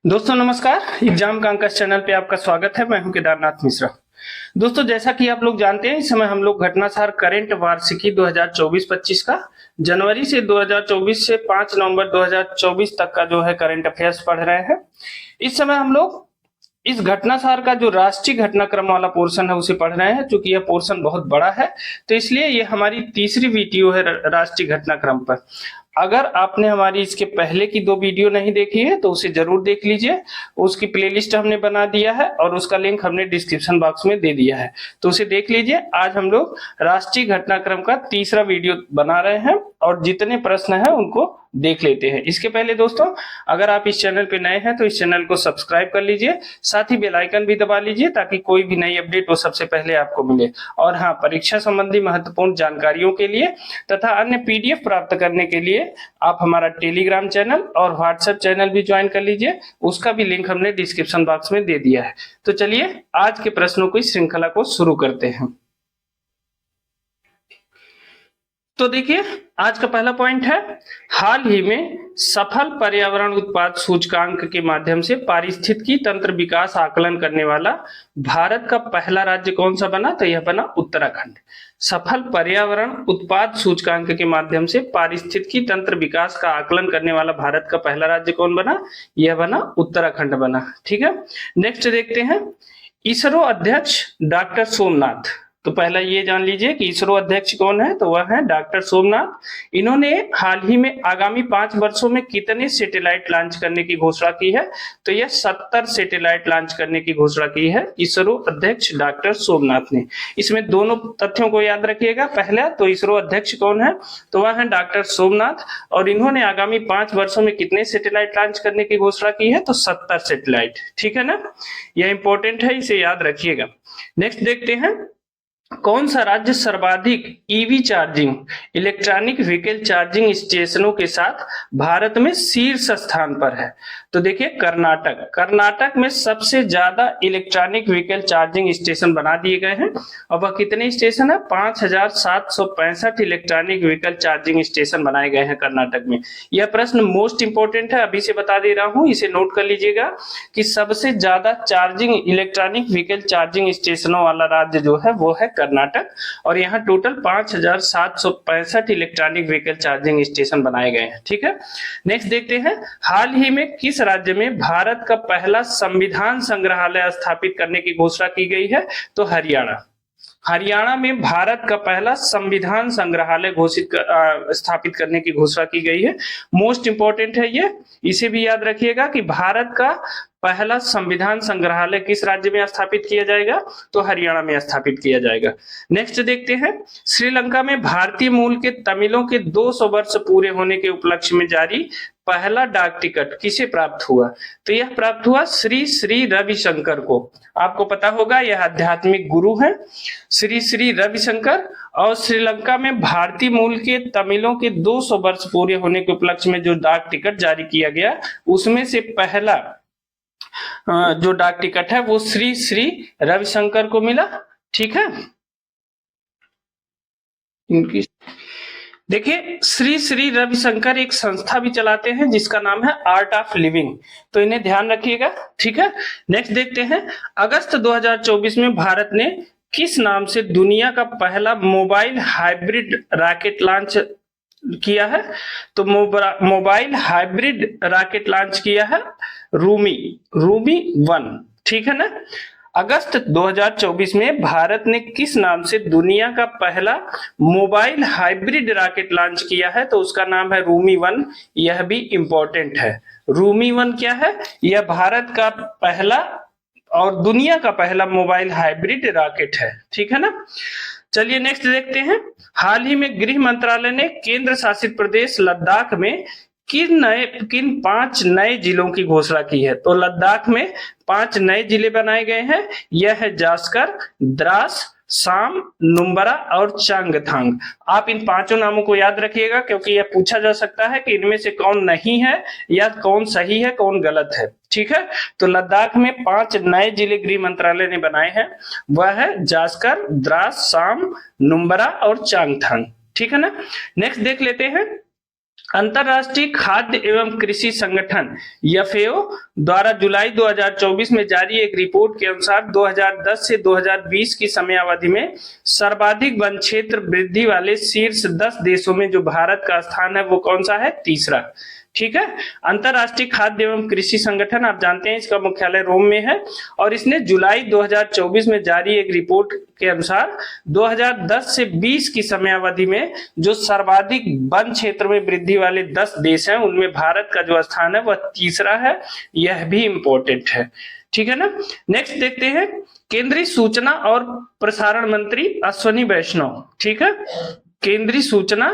दोस्तों नमस्कार। एग्जाम का अंकस चैनल पे आपका स्वागत है। मैं हूं केदारनाथ मिश्रा। दोस्तों जैसा कि आप लोग जानते हैं, इस समय हम लोग घटनासार करंट वार्षिकी 2024-25 का जनवरी से 2024 से 5 नवंबर 2024 तक का जो है करंट अफेयर्स पढ़ रहे हैं। इस समय हम लोग इस घटनासार का जो राष्ट्रीय घटनाक्रम वाला पोर्शन है उसे पढ़ रहे हैं। चूंकि यह पोर्शन बहुत बड़ा है तो इसलिए ये हमारी तीसरी वीडियो है राष्ट्रीय घटनाक्रम पर। अगर आपने हमारी इसके पहले की 2 वीडियो नहीं देखी है तो उसे जरूर देख लीजिए। उसकी प्लेलिस्ट हमने बना दिया है और उसका लिंक हमने डिस्क्रिप्शन बॉक्स में दे दिया है, तो उसे देख लीजिए। आज हम लोग राष्ट्रीय घटनाक्रम का तीसरा वीडियो बना रहे हैं और जितने प्रश्न हैं उनको देख लेते हैं। इसके पहले दोस्तों, अगर आप इस चैनल पे नए हैं तो इस चैनल को सब्सक्राइब कर लीजिए, साथ ही बेल आइकन भी दबा लीजिए ताकि कोई भी नई अपडेट वो सबसे पहले आपको मिले। और हाँ, परीक्षा संबंधी महत्वपूर्ण जानकारियों के लिए तथा अन्य पीडीएफ प्राप्त करने के लिए आप हमारा टेलीग्राम चैनल और व्हाट्सएप चैनल भी ज्वाइन कर लीजिए। उसका भी लिंक हमने डिस्क्रिप्शन बॉक्स में दे दिया है। तो चलिए आज के प्रश्नों की श्रृंखला को शुरू करते हैं। तो देखिए, आज का पहला पॉइंट है, हाल ही में सफल पर्यावरण उत्पाद सूचकांक के माध्यम से पारिस्थितिकी तंत्र विकास आकलन करने वाला भारत का पहला राज्य कौन सा बना? तो यह बना उत्तराखंड। सफल पर्यावरण उत्पाद सूचकांक के माध्यम से पारिस्थितिकी तंत्र विकास का आकलन करने वाला भारत का पहला राज्य कौन बना? यह बना उत्तराखंड बना। ठीक है, नेक्स्ट देखते हैं। इसरो अध्यक्ष डॉक्टर सोमनाथ। तो पहला ये जान लीजिए कि इसरो अध्यक्ष कौन है, तो वह है डॉक्टर सोमनाथ। इन्होंने हाल ही में आगामी 5 वर्षों में कितने सैटेलाइट लॉन्च करने की घोषणा की है? तो यह 70 सैटेलाइट लॉन्च करने की घोषणा की है इसरो अध्यक्ष डॉक्टर सोमनाथ ने। इसमें दोनों तथ्यों को याद रखिएगा। पहला तो इसरो अध्यक्ष कौन है, तो वह है डॉक्टर सोमनाथ, और इन्होंने आगामी 5 वर्षों में कितने सैटेलाइट लॉन्च करने की घोषणा की है? तो 70 सैटेलाइट। ठीक है ना, यह इंपॉर्टेंट है, इसे याद रखिएगा। नेक्स्ट देखते हैं, कौन सा राज्य सर्वाधिक EV charging electronic vehicle charging स्टेशनों के साथ भारत में शीर्ष स्थान पर है? तो देखिए, कर्नाटक। कर्नाटक में सबसे ज्यादा इलेक्ट्रॉनिक व्हीकल चार्जिंग स्टेशन बना दिए गए हैं। और वह कितने स्टेशन है? 5765 इलेक्ट्रॉनिक व्हीकल चार्जिंग स्टेशन बनाए गए हैं कर्नाटक में। यह प्रश्न मोस्ट इंपोर्टेंट है, अभी से बता दे रहा हूं, इसे नोट कर लीजिएगा कि सबसे ज्यादा चार्जिंग इलेक्ट्रॉनिक व्हीकल चार्जिंग स्टेशनों वाला राज्य जो है वो है कर्नाटक। और यहाँ total 5765 electronic vehicle charging station बनाए गए हैं। ठीक है, नेक्स्ट देखते हैं, हाल ही में किस राज्य में भारत का पहला संविधान संग्रहालय स्थापित करने की घोषणा की गई है? तो हरियाणा। हरियाणा में भारत का पहला संविधान संग्रहालय स्थापित करने की घोषणा की गई है। मोस्ट इंपोर्टेंट है ये, इसे भी याद रखिएगा कि भारत का पहला संविधान संग्रहालय किस राज्य में स्थापित किया जाएगा? तो हरियाणा में स्थापित किया जाएगा। नेक्स्ट देखते हैं, श्रीलंका में भारतीय मूल के तमिलों के 200 वर्ष पूरे होने के उपलक्ष्य में जारी पहला डाक टिकट किसे प्राप्त हुआ? तो यह प्राप्त हुआ श्री श्री रविशंकर को। आपको पता होगा यह आध्यात्मिक गुरु हैं, श्री श्री रविशंकर। और श्रीलंका में भारतीय मूल के तमिलों के 200 वर्ष पूरे होने के उपलक्ष्य में जो डाक टिकट जारी किया गया, उसमें से पहला जो डाक टिकट है वो श्री श्री रविशंकर को मिला। ठीक है, इनकी देखिए, श्री श्री रविशंकर एक संस्था भी चलाते हैं जिसका नाम है आर्ट ऑफ लिविंग, तो इन्हें ध्यान रखिएगा। ठीक है, नेक्स्ट देखते हैं, अगस्त 2024 में भारत ने किस नाम से दुनिया का पहला मोबाइल हाइब्रिड रॉकेट लॉन्च किया है? तो मोबाइल हाइब्रिड रॉकेट लॉन्च किया है रूमी 1। ठीक है ना, अगस्त 2024 में भारत ने किस नाम से दुनिया का पहला मोबाइल हाइब्रिड रॉकेट लॉन्च किया है? तो उसका नाम है रूमी 1। यह भी इंपॉर्टेंट है। रूमी 1 क्या है? यह भारत का पहला और दुनिया का पहला मोबाइल हाइब्रिड रॉकेट है। ठीक है ना, चलिए नेक्स्ट देखते हैं, हाल ही में गृह मंत्रालय ने केंद्र शासित प्रदेश लद्दाख में किन 5 नए जिलों की घोषणा की है? तो लद्दाख में 5 नए जिले बनाए गए हैं। यह है जास्कर, द्रास, साम, नुम्बरा और चांगथांग। आप इन 5 नामों को याद रखिएगा क्योंकि यह पूछा जा सकता है कि इनमें से कौन नहीं है या कौन सही है, कौन गलत है। ठीक है, तो लद्दाख में 5 नए जिले गृह मंत्रालय ने बनाए हैं, वह है जास्कर, द्रास, साम, नुम्बरा और चांगथांग। ठीक है ना, नेक्स्ट देख लेते हैं, अंतरराष्ट्रीय खाद्य एवं कृषि संगठन एफएओ द्वारा जुलाई 2024 में जारी एक रिपोर्ट के अनुसार 2010 से 2020 की समयावधि में सर्वाधिक वन क्षेत्र वृद्धि वाले शीर्ष 10 देशों में जो भारत का स्थान है वो कौन सा है? तीसरा। ठीक है। अंतरराष्ट्रीय खाद्य एवं कृषि संगठन आप जानते हैं इसका मुख्यालय रोम में है और इसने जुलाई 2024 में जारी एक रिपोर्ट के अनुसार 2010 से 20 की समयावधि में जो सर्वाधिक वन क्षेत्र में वृद्धि वाले 10 देश हैं उनमें भारत का जो स्थान है वह तीसरा है। यह भी इंपॉर्टेंट है। ठीक है ना। नेक्स्ट देखते हैं केंद्रीय सूचना और प्रसारण मंत्री अश्विनी वैष्णव। ठीक है। केंद्रीय सूचना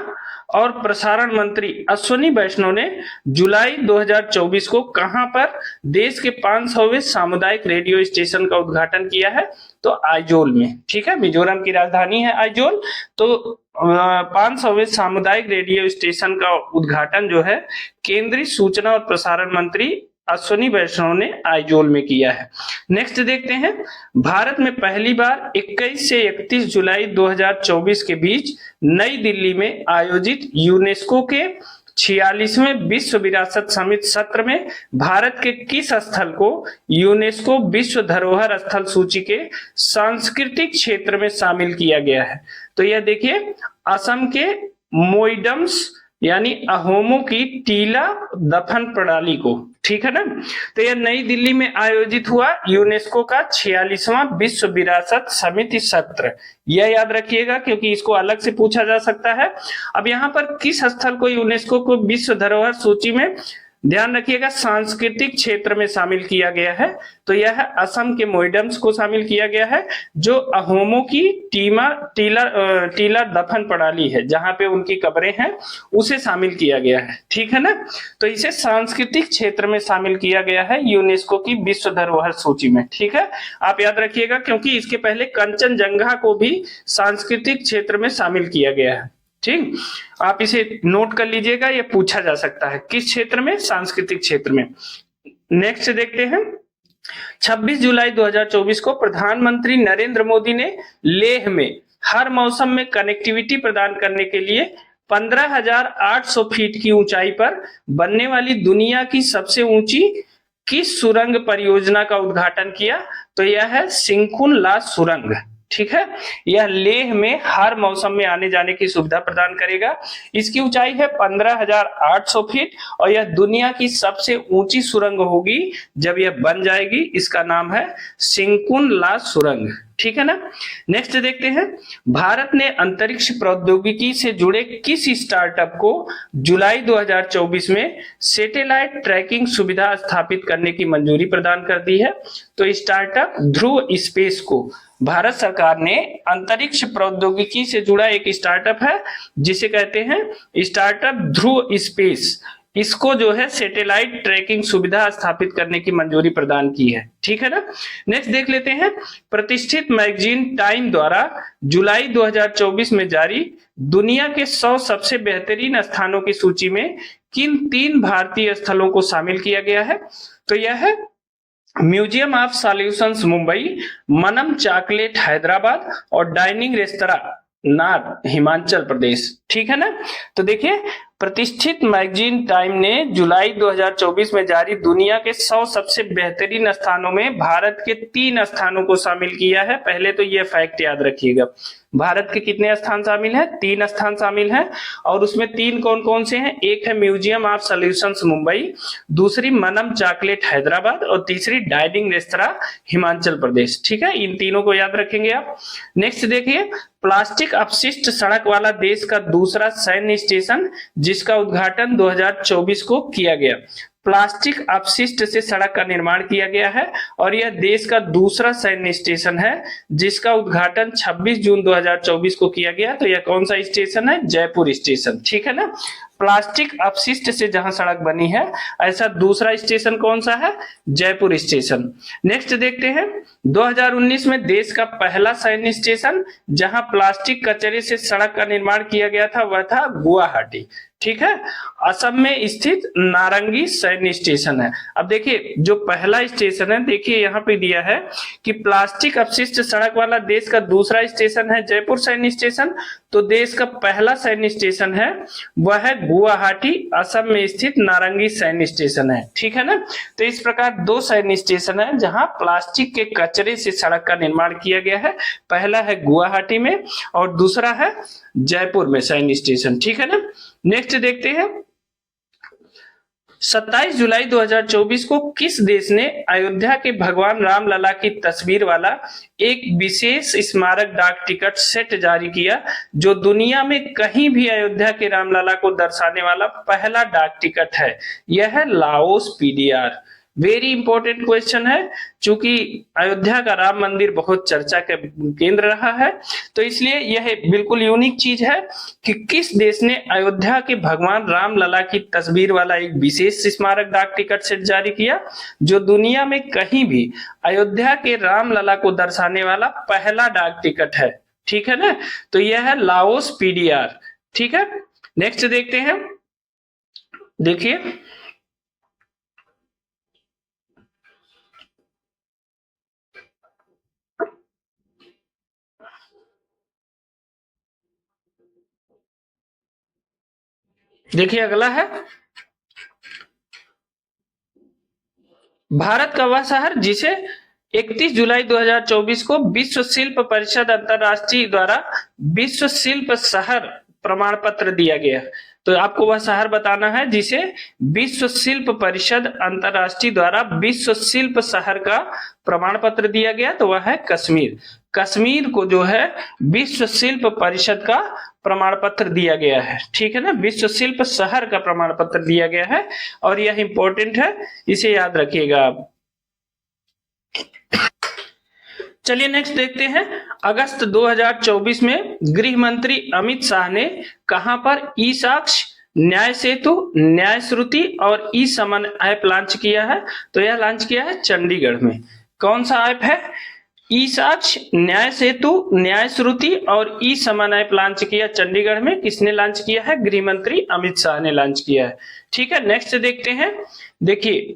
और प्रसारण मंत्री अश्विनी वैष्णव ने जुलाई 2024 को कहां पर देश के 500वें सामुदायिक रेडियो स्टेशन का उद्घाटन किया है? तो आइजोल में। ठीक है। मिजोरम की राजधानी है आइजोल। तो 500वें सामुदायिक रेडियो स्टेशन का उद्घाटन जो है केंद्रीय सूचना और प्रसारण मंत्री अश्विनी वैष्णव ने आइजोल में किया है। नेक्स्ट देखते हैं भारत में पहली बार 21 से 31 जुलाई 2024 के बीच नई दिल्ली में आयोजित यूनेस्को के 46वें विश्व विरासत समिति सत्र में भारत के किस स्थल को यूनेस्को विश्व धरोहर स्थल सूची के सांस्कृतिक क्षेत्र में शामिल किया गया है? तो यह देखिए असम के मोइडम्स यानी अहोमों की टीला दफन प्रणाली को। ठीक है ना। तो यह नई दिल्ली में आयोजित हुआ यूनेस्को का 46वां विश्व विरासत समिति सत्र। यह याद रखिएगा क्योंकि इसको अलग से पूछा जा सकता है। अब यहाँ पर किस स्थल को यूनेस्को को विश्व धरोहर सूची में ध्यान रखिएगा सांस्कृतिक क्षेत्र में शामिल किया गया है? तो यह असम के मोइडम्स को शामिल किया गया है जो अहोमों की टीला दफन प्रणाली है जहां पे उनकी कब्रें हैं उसे शामिल किया गया है। ठीक है ना। तो इसे सांस्कृतिक क्षेत्र में शामिल किया गया है यूनेस्को की विश्व धरोहर सूची में। ठीक है। आप याद रखिएगा क्योंकि इसके पहले कंचनजंगा को भी सांस्कृतिक क्षेत्र में शामिल किया गया है। ठीक। आप इसे नोट कर लीजिएगा ये पूछा जा सकता है किस क्षेत्र में? सांस्कृतिक क्षेत्र में। नेक्स्ट देखते हैं 26 जुलाई 2024 को प्रधानमंत्री नरेंद्र मोदी ने लेह में हर मौसम में कनेक्टिविटी प्रदान करने के लिए 15,800 फीट की ऊंचाई पर बनने वाली दुनिया की सबसे ऊंची किस सुरंग परियोजना का उद्घाटन किया? तो यह है सिंकुन ला सुरंग। ठीक है। यह लेह में हर मौसम में आने जाने की सुविधा प्रदान करेगा। इसकी ऊंचाई है 15,800 फीट और यह दुनिया की सबसे ऊंची सुरंग होगी जब यह बन जाएगी। इसका नाम है सिंकुन ला सुरंग। ठीक है ना। नेक्स्ट देखते हैं भारत ने अंतरिक्ष प्रौद्योगिकी से जुड़े किस स्टार्टअप को जुलाई 2024 में सैटेलाइट ट्रैकिंग सुविधा स्थापित करने की मंजूरी प्रदान कर दी है? तो स्टार्टअप ध्रुव स्पेस को भारत सरकार ने अंतरिक्ष प्रौद्योगिकी से जुड़ा एक स्टार्टअप है जिसे कहते हैं स्टार्टअप ध्रुव स्पेस। इसको जो है सैटेलाइट ट्रैकिंग सुविधा स्थापित करने की मंजूरी प्रदान की है। ठीक है ना। नेक्स्ट देख लेते हैं प्रतिष्ठित मैगजीन टाइम द्वारा जुलाई 2024 में जारी दुनिया के 100 सबसे बेहतरीन स्थानों की सूची में किन 3 भारतीय स्थलों को शामिल किया गया है? तो यह है म्यूजियम ऑफ सॉल्यूशंस मुंबई, मनम चॉकलेट हैदराबाद और डाइनिंग रेस्तरां नार हिमाचल प्रदेश। ठीक है ना। तो देखिए प्रतिष्ठित मैगजीन टाइम ने जुलाई 2024 में जारी दुनिया के 100 सबसे बेहतरीन स्थानों में भारत के 3 स्थानों को शामिल किया है। पहले तो यह फैक्ट याद रखिएगा भारत के कितने स्थान शामिल हैं? 3 स्थान शामिल हैं और उसमें 3 कौन कौन से हैं? एक है म्यूजियम ऑफ सॉल्यूशंस मुंबई, दूसरी मनम चॉकलेट हैदराबाद और तीसरी डाइनिंग रेस्तरां हिमाचल प्रदेश। ठीक है। इन तीनों को याद रखेंगे आप। नेक्स्ट देखिए प्लास्टिक अपशिष्ट सड़क वाला देश का दूसरा सैन्य स्टेशन जिसका उद्घाटन 2024 को किया गया। प्लास्टिक अपशिष्ट से सड़क का निर्माण किया गया है और यह देश का दूसरा सैन्य स्टेशन है जिसका उद्घाटन 26 जून 2024 को किया गया। तो यह कौन सा स्टेशन है? जयपुर स्टेशन। ठीक है ना। प्लास्टिक अपशिष्ट से जहां सड़क बनी है ऐसा दूसरा स्टेशन कौन सा है? जयपुर स्टेशन। नेक्स्ट देखते हैं 2019 में देश का पहला सैन्य स्टेशन जहां प्लास्टिक कचरे से सड़क का निर्माण किया गया था वह था गुवाहाटी। ठीक है। असम में स्थित नारंगी सैन्य स्टेशन है। अब देखिए जो पहला स्टेशन है देखिए यहाँ पे दिया है कि प्लास्टिक अपशिष्ट सड़क वाला देश का दूसरा स्टेशन है जयपुर सैन्य स्टेशन। तो देश का पहला सैन्य स्टेशन है वह है गुवाहाटी, असम में स्थित नारंगी सैन्य स्टेशन है। ठीक है ना। तो इस प्रकार 2 सैन्य स्टेशन है जहां प्लास्टिक के कचरे से सड़क का निर्माण किया गया है। पहला है गुवाहाटी में और दूसरा है जयपुर में सैन्य स्टेशन। ठीक है ना। नेक्स्ट देखते हैं, 27 जुलाई 2024 को किस देश ने अयोध्या के भगवान राम लला की तस्वीर वाला एक विशेष स्मारक डाक टिकट सेट जारी किया, जो दुनिया में कहीं भी अयोध्या के रामलला को दर्शाने वाला पहला डाक टिकट है? यह है Laos PDR. Very important question है, चूंकि अयोध्या का राम मंदिर बहुत चर्चा का केंद्र रहा है, तो इसलिए यह बिल्कुल यूनिक चीज है कि किस देश ने अयोध्या के भगवान राम लला की तस्वीर वाला एक विशेष स्मारक डाक टिकट सेट जारी किया, जो दुनिया में कहीं भी अयोध्या के राम लला को दर्शाने वाला पहला डाक टिकट है। ठीक है ना। तो यह है लाओस पीडीआर। ठीक है। नेक्स्ट देखते हैं, देखिए अगला है, भारत का वह शहर जिसे 31 जुलाई 2024 को विश्व शिल्प परिषद अंतरराष्ट्रीय द्वारा विश्व शिल्प शहर प्रमाण पत्र दिया गया। तो आपको वह शहर बताना है जिसे विश्व शिल्प परिषद अंतरराष्ट्रीय द्वारा विश्व शिल्प शहर का प्रमाण पत्र दिया गया, तो वह है कश्मीर। कश्मीर को जो है विश्व शिल्प परिषद का प्रमाण पत्र दिया गया है। ठीक है ना। विश्व शिल्प शहर का प्रमाण पत्र दिया गया है और यह इंपॉर्टेंट है, इसे याद रखिएगा आप। चलिए नेक्स्ट देखते हैं, अगस्त 2024 में गृह मंत्री अमित शाह ने कहां पर ई साक्ष्य, न्याय सेतु, न्याय श्रुति और ई समन ऐप लॉन्च किया है? तो यह लॉन्च किया है चंडीगढ़ में। कौन सा ऐप है? ई साक्ष्य, न्याय सेतु, न्याय श्रुति और ई समन ऐप लॉन्च किया चंडीगढ़ में। किसने लॉन्च किया है? गृह मंत्री अमित शाह ने लॉन्च किया है। ठीक है। नेक्स्ट देखते हैं, देखिए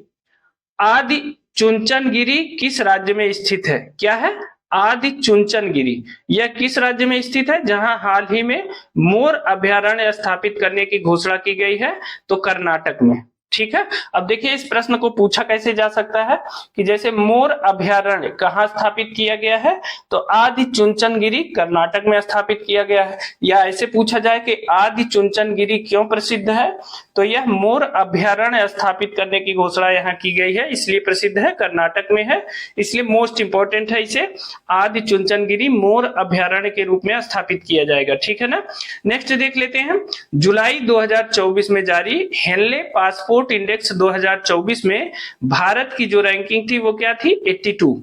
आदि चुंचनगिरी किस राज्य में स्थित है? क्या है? आदि चुंचनगिरी। यह किस राज्य में स्थित है? जहां हाल ही में मोर अभयारण्य स्थापित करने की घोषणा की गई है, तो कर्नाटक में। ठीक है। अब देखिए इस प्रश्न को पूछा कैसे जा सकता है कि जैसे मोर अभयारण्य कहाँ स्थापित किया गया है? तो आदि चुंचनगिरी कर्नाटक में स्थापित किया गया है। या ऐसे पूछा जाए कि आदि चुंचनगिरी क्यों प्रसिद्ध है? तो यह मोर अभयारण्य स्थापित करने की घोषणा यहाँ की गई है, इसलिए प्रसिद्ध है, कर्नाटक में है, इसलिए मोस्ट इंपोर्टेंट है, इसे आदि चुंचनगिरी मोर अभयारण्य के रूप में स्थापित किया जाएगा। ठीक है ना। नेक्स्ट देख लेते हैं, जुलाई 2024 में जारी हेनले पासपोर्ट इंडेक्स 2024 में भारत की जो रैंकिंग थी वो क्या थी? 82।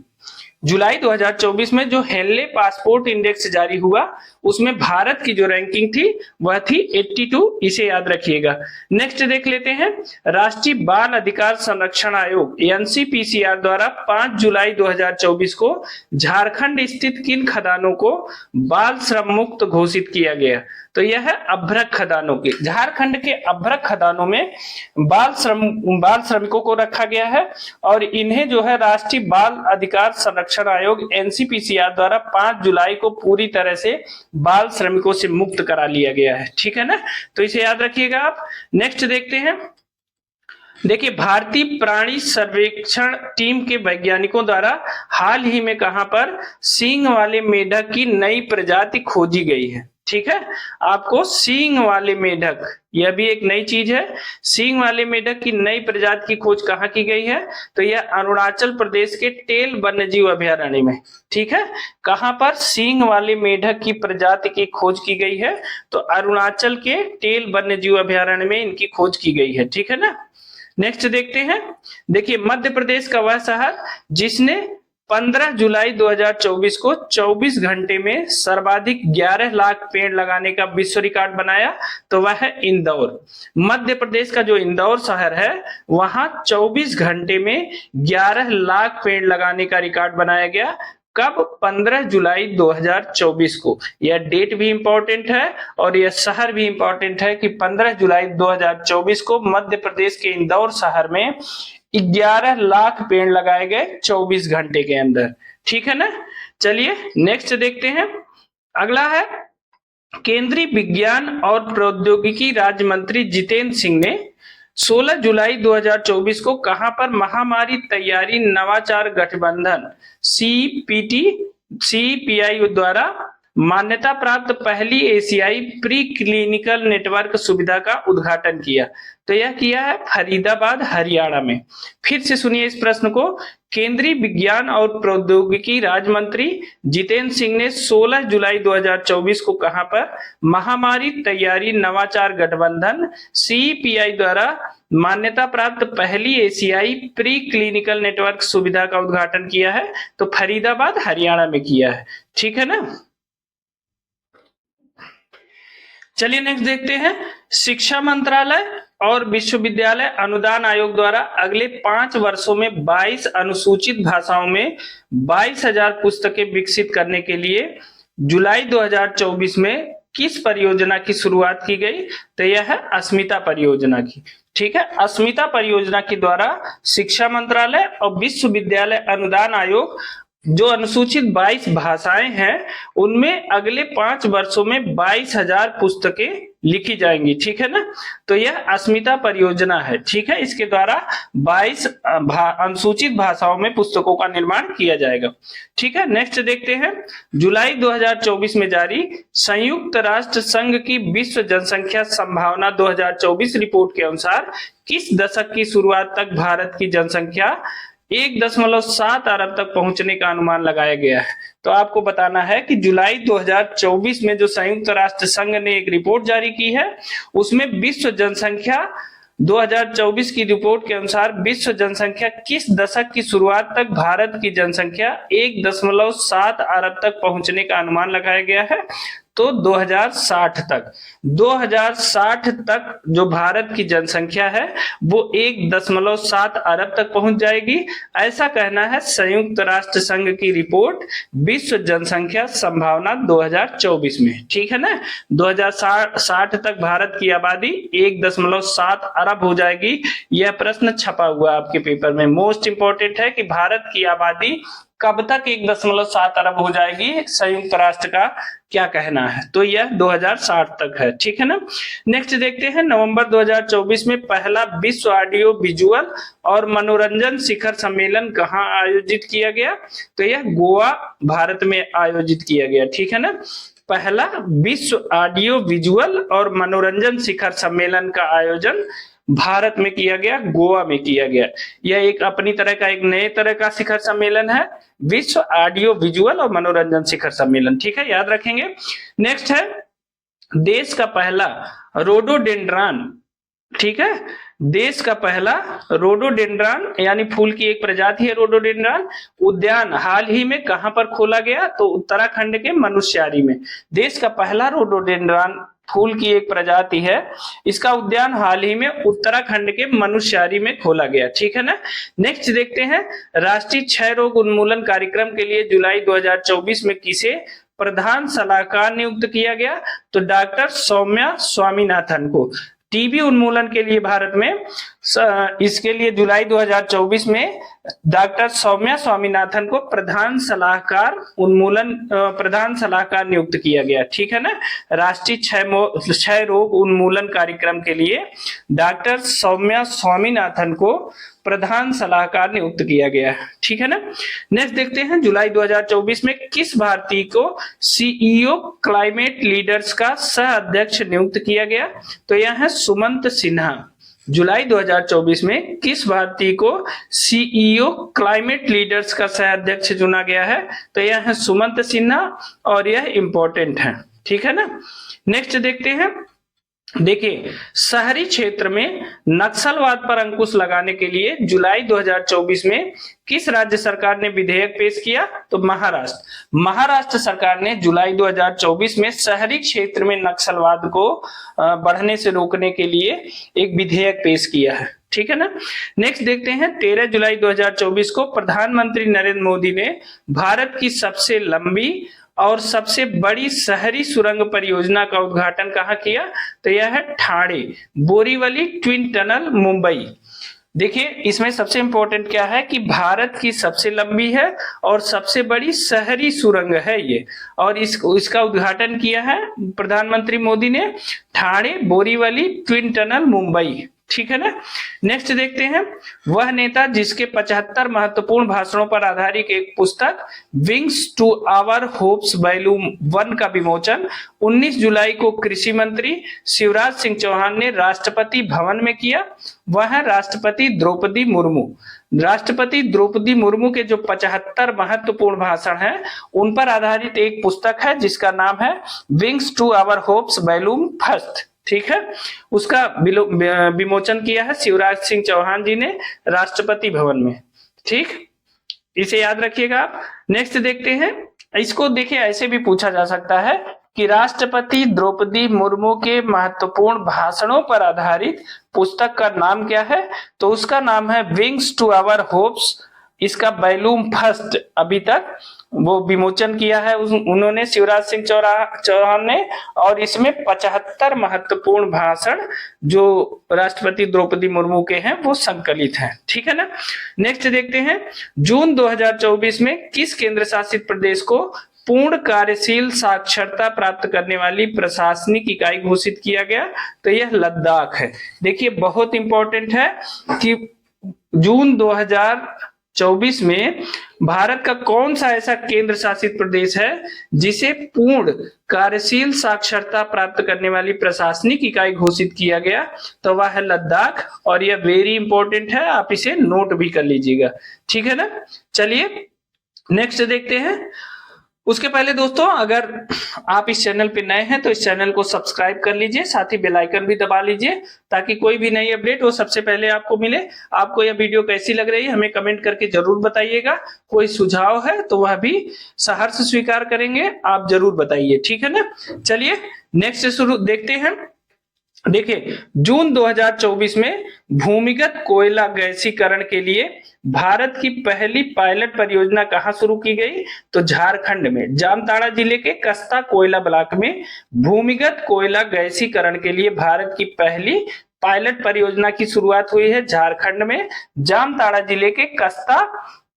जुलाई 2024 में जो हेनले पासपोर्ट इंडेक्स जारी हुआ उसमें भारत की जो रैंकिंग थी वह थी 82, इसे याद रखिएगा। नेक्स्ट देख लेते हैं, राष्ट्रीय बाल अधिकार संरक्षण आयोग एनसीपीसीआर द्वारा 5 जुलाई 2024 को झारखंड स्थित किन खदानों को बाल श्रम मुक्त घोषित किया गया? तो यह है अभ्रक खदानों के, झारखंड के अभ्रक खदानों में बाल श्रमिकों को रखा गया है और इन्हें जो है राष्ट्रीय बाल अधिकार संरक्षण आयोग एनसीपीसीआर द्वारा 5 जुलाई को पूरी तरह से बाल श्रमिकों से मुक्त करा लिया गया है। ठीक है ना। तो इसे याद रखिएगा आप। नेक्स्ट देखते हैं, देखिए भारतीय प्राणी सर्वेक्षण टीम के वैज्ञानिकों द्वारा हाल ही में कहां पर सींग वाले मेढक की नई प्रजाति खोजी गई है? ठीक है। आपको सींग वाले मेढक, यह भी एक नई चीज है, सींग वाले मेढक की नई प्रजाति की खोज कहाँ की गई है? तो यह अरुणाचल प्रदेश के टेल वन्यजीव अभयारण्य में। ठीक है। कहां पर सींग वाले मेढक की प्रजाति की खोज की गई है? तो अरुणाचल के टेल वन्यजीव अभयारण्य में इनकी खोज की गई है। ठीक है ना। नेक्स्ट देखते हैं, देखिए मध्य प्रदेश का वह शहर जिसने 15 जुलाई 2024 को 24 घंटे में सर्वाधिक 11 लाख पेड़ लगाने का विश्व रिकॉर्ड बनाया, तो वह है इंदौर। मध्य प्रदेश का जो इंदौर शहर है वहां 24 घंटे में 11 लाख पेड़ लगाने का रिकॉर्ड बनाया गया। कब? 15 जुलाई 2024 को। यह डेट भी इंपॉर्टेंट है और यह शहर भी इंपॉर्टेंट है कि 15 जुलाई 2024 को मध्य प्रदेश के इंदौर शहर में 11 लाख पेड़ लगाए गए 24 घंटे के अंदर। ठीक है ना। चलिए नेक्स्ट देखते हैं, अगला है केंद्रीय विज्ञान और प्रौद्योगिकी राज्य मंत्री जितेंद्र सिंह ने 16 जुलाई 2024 को कहां पर महामारी तैयारी नवाचार गठबंधन सीपीआई द्वारा मान्यता प्राप्त पहली एशियाई प्री क्लिनिकल नेटवर्क सुविधा का उद्घाटन किया? तो यह किया है फरीदाबाद, हरियाणा में। फिर से सुनिए इस प्रश्न को। केंद्रीय विज्ञान और प्रौद्योगिकी राज्य मंत्री जितेंद्र सिंह ने 16 जुलाई 2024 को कहां पर महामारी तैयारी नवाचार गठबंधन सीपीआई द्वारा मान्यता प्राप्त पहली एशियाई प्री क्लिनिकल नेटवर्क सुविधा का उद्घाटन किया है? तो फरीदाबाद, हरियाणा में किया है। ठीक है ना। चलिए नेक्स्ट देखते हैं। शिक्षा मंत्रालय और विश्वविद्यालय अनुदान आयोग द्वारा अगले 5 वर्षों में 22 अनुसूचित भाषाओं में 22,000 पुस्तकें विकसित करने के लिए जुलाई 2024 में किस परियोजना की शुरुआत की गई? तो यह है अस्मिता परियोजना की। ठीक है, अस्मिता परियोजना के द्वारा शिक्षा मंत्रालय और विश्वविद्यालय अनुदान आयोग जो अनुसूचित 22 भाषाएं हैं उनमें अगले 5 वर्षों में 22,000 पुस्तकें लिखी जाएंगी। ठीक है ना। तो यह अस्मिता परियोजना है। ठीक है, इसके द्वारा 22 अनुसूचित भाषाओं में पुस्तकों का निर्माण किया जाएगा। ठीक है, नेक्स्ट देखते हैं। जुलाई 2024 में जारी संयुक्त राष्ट्र संघ की विश्व जनसंख्या संभावना 2024 रिपोर्ट के अनुसार किस दशक की शुरुआत तक भारत की जनसंख्या 1.7 अरब तक पहुंचने का अनुमान लगाया गया है? तो आपको बताना है कि जुलाई 2024 में जो संयुक्त राष्ट्र संघ ने एक रिपोर्ट जारी की है उसमें विश्व जनसंख्या 2024 की रिपोर्ट के अनुसार विश्व जनसंख्या किस दशक की शुरुआत तक भारत की जनसंख्या 1.7 अरब तक पहुंचने का अनुमान लगाया गया है? तो 2060 तक जो भारत की जनसंख्या है वो 1.7 अरब तक पहुंच जाएगी, ऐसा कहना है संयुक्त राष्ट्र संघ की रिपोर्ट विश्व जनसंख्या संभावना 2024 में। ठीक है ना। 2060 तक भारत की आबादी 1.7 अरब हो जाएगी। यह प्रश्न छपा हुआ आपके पेपर में, मोस्ट इंपोर्टेंट है कि भारत की आबादी कब तक 1.7 अरब हो जाएगी, संयुक्त राष्ट्र का क्या कहना है? तो यह 2060 तक है। ठीक है ना। नेक्स्ट देखते हैं। नवंबर 2024 में पहला विश्व ऑडियो विजुअल और मनोरंजन शिखर सम्मेलन कहां आयोजित किया गया? तो यह गोवा, भारत में आयोजित किया गया। ठीक है ना। पहला विश्व ऑडियो विजुअल और मनोरंजन शिखर सम्मेलन का आयोजन भारत में किया गया, गोवा में किया गया। यह एक अपनी तरह का एक नए तरह का शिखर सम्मेलन है, विश्व ऑडियो विजुअल और मनोरंजन शिखर सम्मेलन। ठीक है, याद रखेंगे। नेक्स्ट है देश का पहला रोडोडेंड्रॉन। ठीक है, देश का पहला रोडोडेंड्रॉन यानी फूल की एक प्रजाति है रोडोडेंड्रॉन उद्यान हाल ही में कहां पर खोला गया? तो उत्तराखंड के मनुष्यारी में। देश का पहला रोडोडेंड्रॉन फूल की एक प्रजाति है, इसका उद्यान हाल ही में उत्तराखंड के मनुष्यारी में खोला गया। ठीक है ना। नेक्स्ट देखते हैं। राष्ट्रीय क्षय रोग उन्मूलन कार्यक्रम के लिए जुलाई 2024 में किसे प्रधान सलाहकार नियुक्त किया गया? तो डॉक्टर सौम्या स्वामीनाथन को। टीबी उन्मूलन के लिए भारत में इसके लिए जुलाई 2024 में डॉक्टर सौम्या स्वामीनाथन को प्रधान सलाहकार नियुक्त किया गया। ठीक है ना। राष्ट्रीय क्षय रोग उन्मूलन कार्यक्रम के लिए डॉक्टर सौम्या स्वामीनाथन को प्रधान सलाहकार नियुक्त किया गया है। ठीक है ना। नेक्स्ट देखते हैं। जुलाई 2024 में किस भारतीय को सीईओ क्लाइमेट लीडर्स का सह अध्यक्ष नियुक्त किया गया? तो यह है सुमंत सिन्हा। जुलाई 2024 में किस भारतीय को सीईओ क्लाइमेट लीडर्स का सह अध्यक्ष चुना गया है? तो यह है सुमंत सिन्हा और यह इंपॉर्टेंट है। ठीक है ना। नेक्स्ट देखते हैं। देखिए, शहरी क्षेत्र में नक्सलवाद पर अंकुश लगाने के लिए जुलाई 2024 में किस राज्य सरकार ने विधेयक पेश किया? तो महाराष्ट्र सरकार ने जुलाई 2024 में शहरी क्षेत्र में नक्सलवाद को बढ़ने से रोकने के लिए एक विधेयक पेश किया है। ठीक है ना। नेक्स्ट देखते हैं। 13 जुलाई 2024 को प्रधानमंत्री नरेंद्र मोदी ने भारत की सबसे लंबी और सबसे बड़ी शहरी सुरंग परियोजना का उद्घाटन कहां किया? तो यह है ठाणे बोरीवली ट्विन टनल, मुंबई। देखिए इसमें सबसे इंपॉर्टेंट क्या है कि भारत की सबसे लंबी है और सबसे बड़ी शहरी सुरंग है ये, और इसका उद्घाटन किया है प्रधानमंत्री मोदी ने ठाणे बोरीवली ट्विन टनल मुंबई। ठीक है ना। नेक्स्ट देखते हैं, वह नेता जिसके 75 महत्वपूर्ण भाषणों पर आधारित एक पुस्तक wings to our hopes volume 1 का विमोचन 19 जुलाई को कृषि मंत्री शिवराज सिंह चौहान ने राष्ट्रपति भवन में किया। वह है राष्ट्रपति द्रौपदी मुर्मू। राष्ट्रपति द्रौपदी मुर्मू के जो 75 महत्वपूर्ण भाषण हैं उन पर आधारित एक पुस्तक है जिसका नाम है wings to our hopes volume 1। ठीक है, उसका विमोचन किया है शिवराज सिंह चौहान जी ने राष्ट्रपति भवन में। ठीक, इसे याद रखिएगा आप। नेक्स्ट देखते हैं, इसको देखिए ऐसे भी पूछा जा सकता है कि राष्ट्रपति द्रौपदी मुर्मू के महत्वपूर्ण भाषणों पर आधारित पुस्तक का नाम क्या है, तो उसका नाम है विंग्स टू आवर होप्स। इसका वॉल्यूम 1 अभी तक वो विमोचन किया है उन्होंने शिवराज सिंह चौहान ने, और इसमें 75 महत्वपूर्ण भाषण जो राष्ट्रपति द्रौपदी मुर्मू के हैं वो संकलित हैं। ठीक है ना। नेक्स्ट देखते हैं, जून 2024 में किस केंद्र शासित प्रदेश को पूर्ण कार्यशील साक्षरता प्राप्त करने वाली प्रशासनिक इकाई घोषित किया गया, तो यह लद्दाख है। देखिए बहुत इंपॉर्टेंट है कि जून 2024 में भारत का कौन सा ऐसा केंद्र शासित प्रदेश है जिसे पूर्ण कार्यशील साक्षरता प्राप्त करने वाली प्रशासनिक इकाई घोषित किया गया, तो वह है लद्दाख, और यह वेरी इंपॉर्टेंट है, आप इसे नोट भी कर लीजिएगा। ठीक है ना। चलिए नेक्स्ट देखते हैं। उसके पहले दोस्तों अगर आप इस चैनल पे नए हैं तो इस चैनल को सब्सक्राइब कर लीजिए, साथ ही बेल आइकन भी दबा लीजिए ताकि कोई भी नई अपडेट वो सबसे पहले आपको मिले। आपको यह वीडियो कैसी लग रही है हमें कमेंट करके जरूर बताइएगा। कोई सुझाव है तो वह भी सहर्ष स्वीकार करेंगे, आप जरूर बताइए। ठीक है ना। चलिए नेक्स्ट शुरू देखते हैं। देखिए जून 2024 में भूमिगत कोयला गैसीकरण के लिए भारत की पहली पायलट परियोजना कहां शुरू की गई, तो झारखंड में जामताड़ा जिले के कस्ता कोयला ब्लॉक में भूमिगत कोयला गैसीकरण के लिए भारत की पहली पायलट परियोजना की शुरुआत हुई है झारखंड में जामताड़ा जिले के कस्ता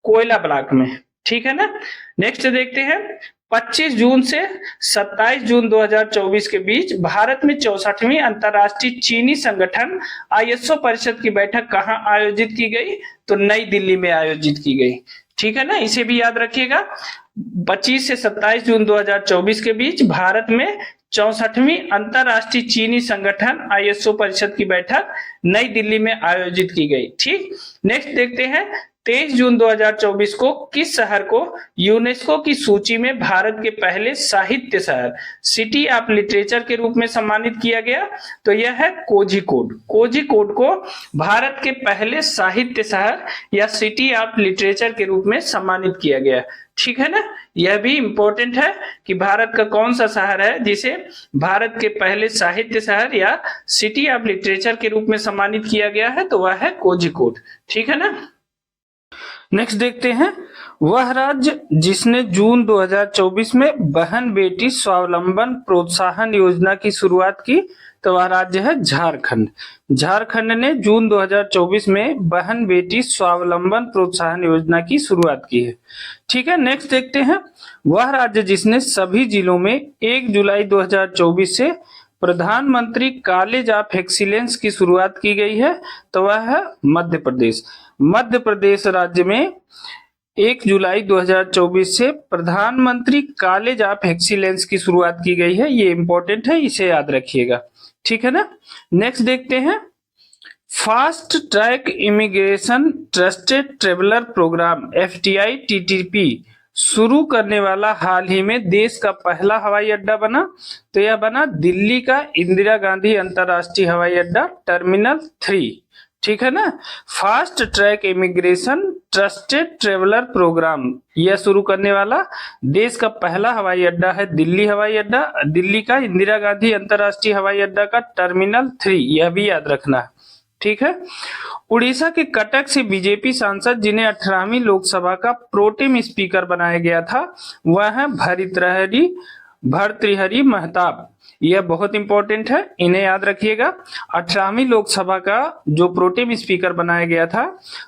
कोयला ब्लॉक में। ठीक है ना। नेक्स्ट देखते हैं, 25 जून से 27 जून 2024 के बीच भारत में 64वीं अंतर्राष्ट्रीय चीनी संगठन ISO परिषद की बैठक कहां आयोजित की गई, तो नई दिल्ली में आयोजित की गई। ठीक है ना, इसे भी याद रखिएगा। 25 से 27 जून 2024 के बीच भारत में 64वीं अंतर्राष्ट्रीय चीनी संगठन ISO परिषद की बैठक नई दिल्ली में आयोजित की गई। ठीक, नेक्स्ट देखते हैं, 23 जून 2024 को किस शहर को यूनेस्को की सूची में भारत के पहले साहित्य शहर सिटी ऑफ लिटरेचर के रूप में सम्मानित किया गया, तो यह है कोझिकोड। कोझिकोड को भारत के पहले साहित्य शहर या सिटी ऑफ लिटरेचर के रूप में सम्मानित किया गया। ठीक है ना। यह भी इंपॉर्टेंट है कि भारत का कौन सा शहर है जिसे भारत के पहले साहित्य शहर या सिटी ऑफ लिटरेचर के रूप में सम्मानित किया गया है, तो वह है कोझिकोड। ठीक है ना। नेक्स्ट देखते हैं, वह राज्य जिसने जून 2024 में बहन बेटी स्वावलंबन प्रोत्साहन योजना की शुरुआत की, तो वह राज्य है झारखंड। झारखंड ने जून 2024 में बहन बेटी स्वावलंबन प्रोत्साहन योजना की शुरुआत की है। ठीक है। नेक्स्ट देखते हैं, वह राज्य जिसने सभी जिलों में 1 जुलाई 2024 से प्रधानमंत्री कॉलेज ऑफ एक्सीलेंस की शुरुआत की गई है, तो वह है मध्य प्रदेश। मध्य प्रदेश राज्य में 1 जुलाई 2024 से प्रधानमंत्री कॉलेज ऑफ एक्सीलेंस की शुरुआत की गई है। ये इंपॉर्टेंट है, इसे याद रखिएगा। ठीक है ना। नेक्स्ट देखते हैं, fast track immigration trusted traveller programme FTI TTP शुरू करने वाला हाल ही में देश का पहला हवाई अड्डा बना, तो यह बना दिल्ली का इंदिरा गांधी अंतरराष्ट्रीय हवाई अड्डा टर्मिनल 3। ठीक है ना। Fast track immigration trusted traveller programme यह शुरू करने वाला देश का पहला हवाई अड्डा है दिल्ली हवाई अड्डा, दिल्ली का इंदिरा गांधी अंतरराष्ट्रीय हवाई अड्डा का टर्मिनल 3, यह भी याद रखना है। ठीक है। उड़ीसा के कटक से बीजेपी सांसद जिन्हें 18वीं लोकसभा का प्रोटेम स्पीकर बनाया गया था, वह है भर्तृहरि महताब। यह बहुत इंपॉर्टेंट है, इन्हें याद रखिएगा। 18वीं लोकसभा का जो प्रोटेम स्पीकर बनाया गया था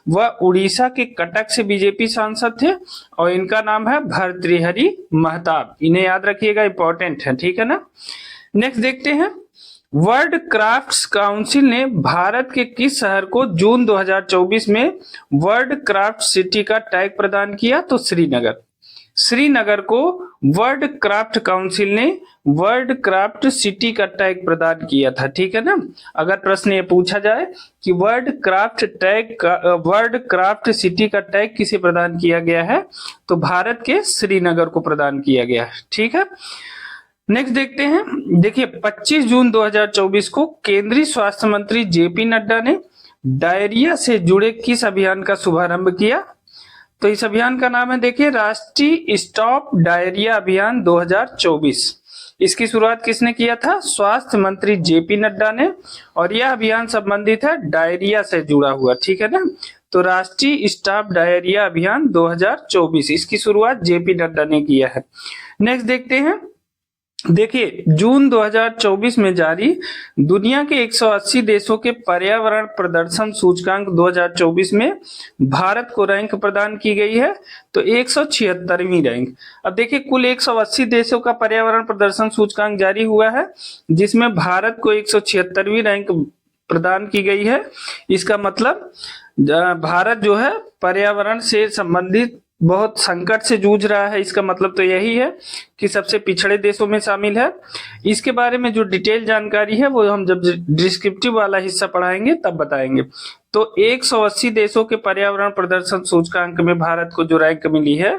वह उड़ीसा के कटक से बीजेपी सांसद थे और इनका नाम है भर्तृहरि महताब। इन्हें याद रखिएगा, इंपॉर्टेंट है, ठीक है ना। नेक्स्ट देखते हैं, वर्ल्ड क्राफ्ट्स काउंसिल ने भारत के किस शहर को जून 2024 में वर्ल्ड क्राफ्ट सिटी का टैग प्रदान किया? तो श्रीनगर। श्रीनगर को वर्ल्ड क्राफ्ट काउंसिल ने वर्ल्ड क्राफ्ट सिटी का टैग प्रदान किया था, ठीक है ना। अगर प्रश्न ये पूछा जाए कि वर्ल्ड क्राफ्ट सिटी का टैग किसे प्रदान किया गया है, तो भारत के श्रीनगर को प्रदान किया गया है, ठीक है। नेक्स्ट देखते हैं, देखिए 25 जून 2024 को केंद्रीय स्वास्थ्य मंत्री जेपी नड्डा ने डायरिया से जुड़े किस अभियान का शुभारंभ किया? तो इस अभियान का नाम है, देखिए, राष्ट्रीय स्टॉप डायरिया अभियान 2024। इसकी शुरुआत किसने किया था? स्वास्थ्य मंत्री जेपी नड्डा ने, और यह अभियान संबंधित है डायरिया से जुड़ा हुआ, ठीक है ना। तो राष्ट्रीय स्टॉप डायरिया अभियान 2024, इसकी शुरुआत जेपी नड्डा ने किया है। नेक्स्ट देखते हैं, देखिए जून 2024 में जारी दुनिया के 180 देशों के पर्यावरण प्रदर्शन सूचकांक 2024 में भारत को रैंक प्रदान की गई है, तो 176वीं रैंक। अब देखिए कुल 180 देशों का पर्यावरण प्रदर्शन सूचकांक जारी हुआ है, जिसमें भारत को 176वीं रैंक प्रदान की गई है। इसका मतलब भारत जो है पर्यावरण से संबंधित बहुत संकट से जूझ रहा है, इसका मतलब तो यही है कि सबसे पिछड़े देशों में शामिल है। इसके बारे में जो डिटेल जानकारी है वो हम जब डिस्क्रिप्टिव वाला हिस्सा पढ़ाएंगे तब बताएंगे। तो 180 देशों के पर्यावरण प्रदर्शन सूचकांक में भारत को जो रैंक मिली है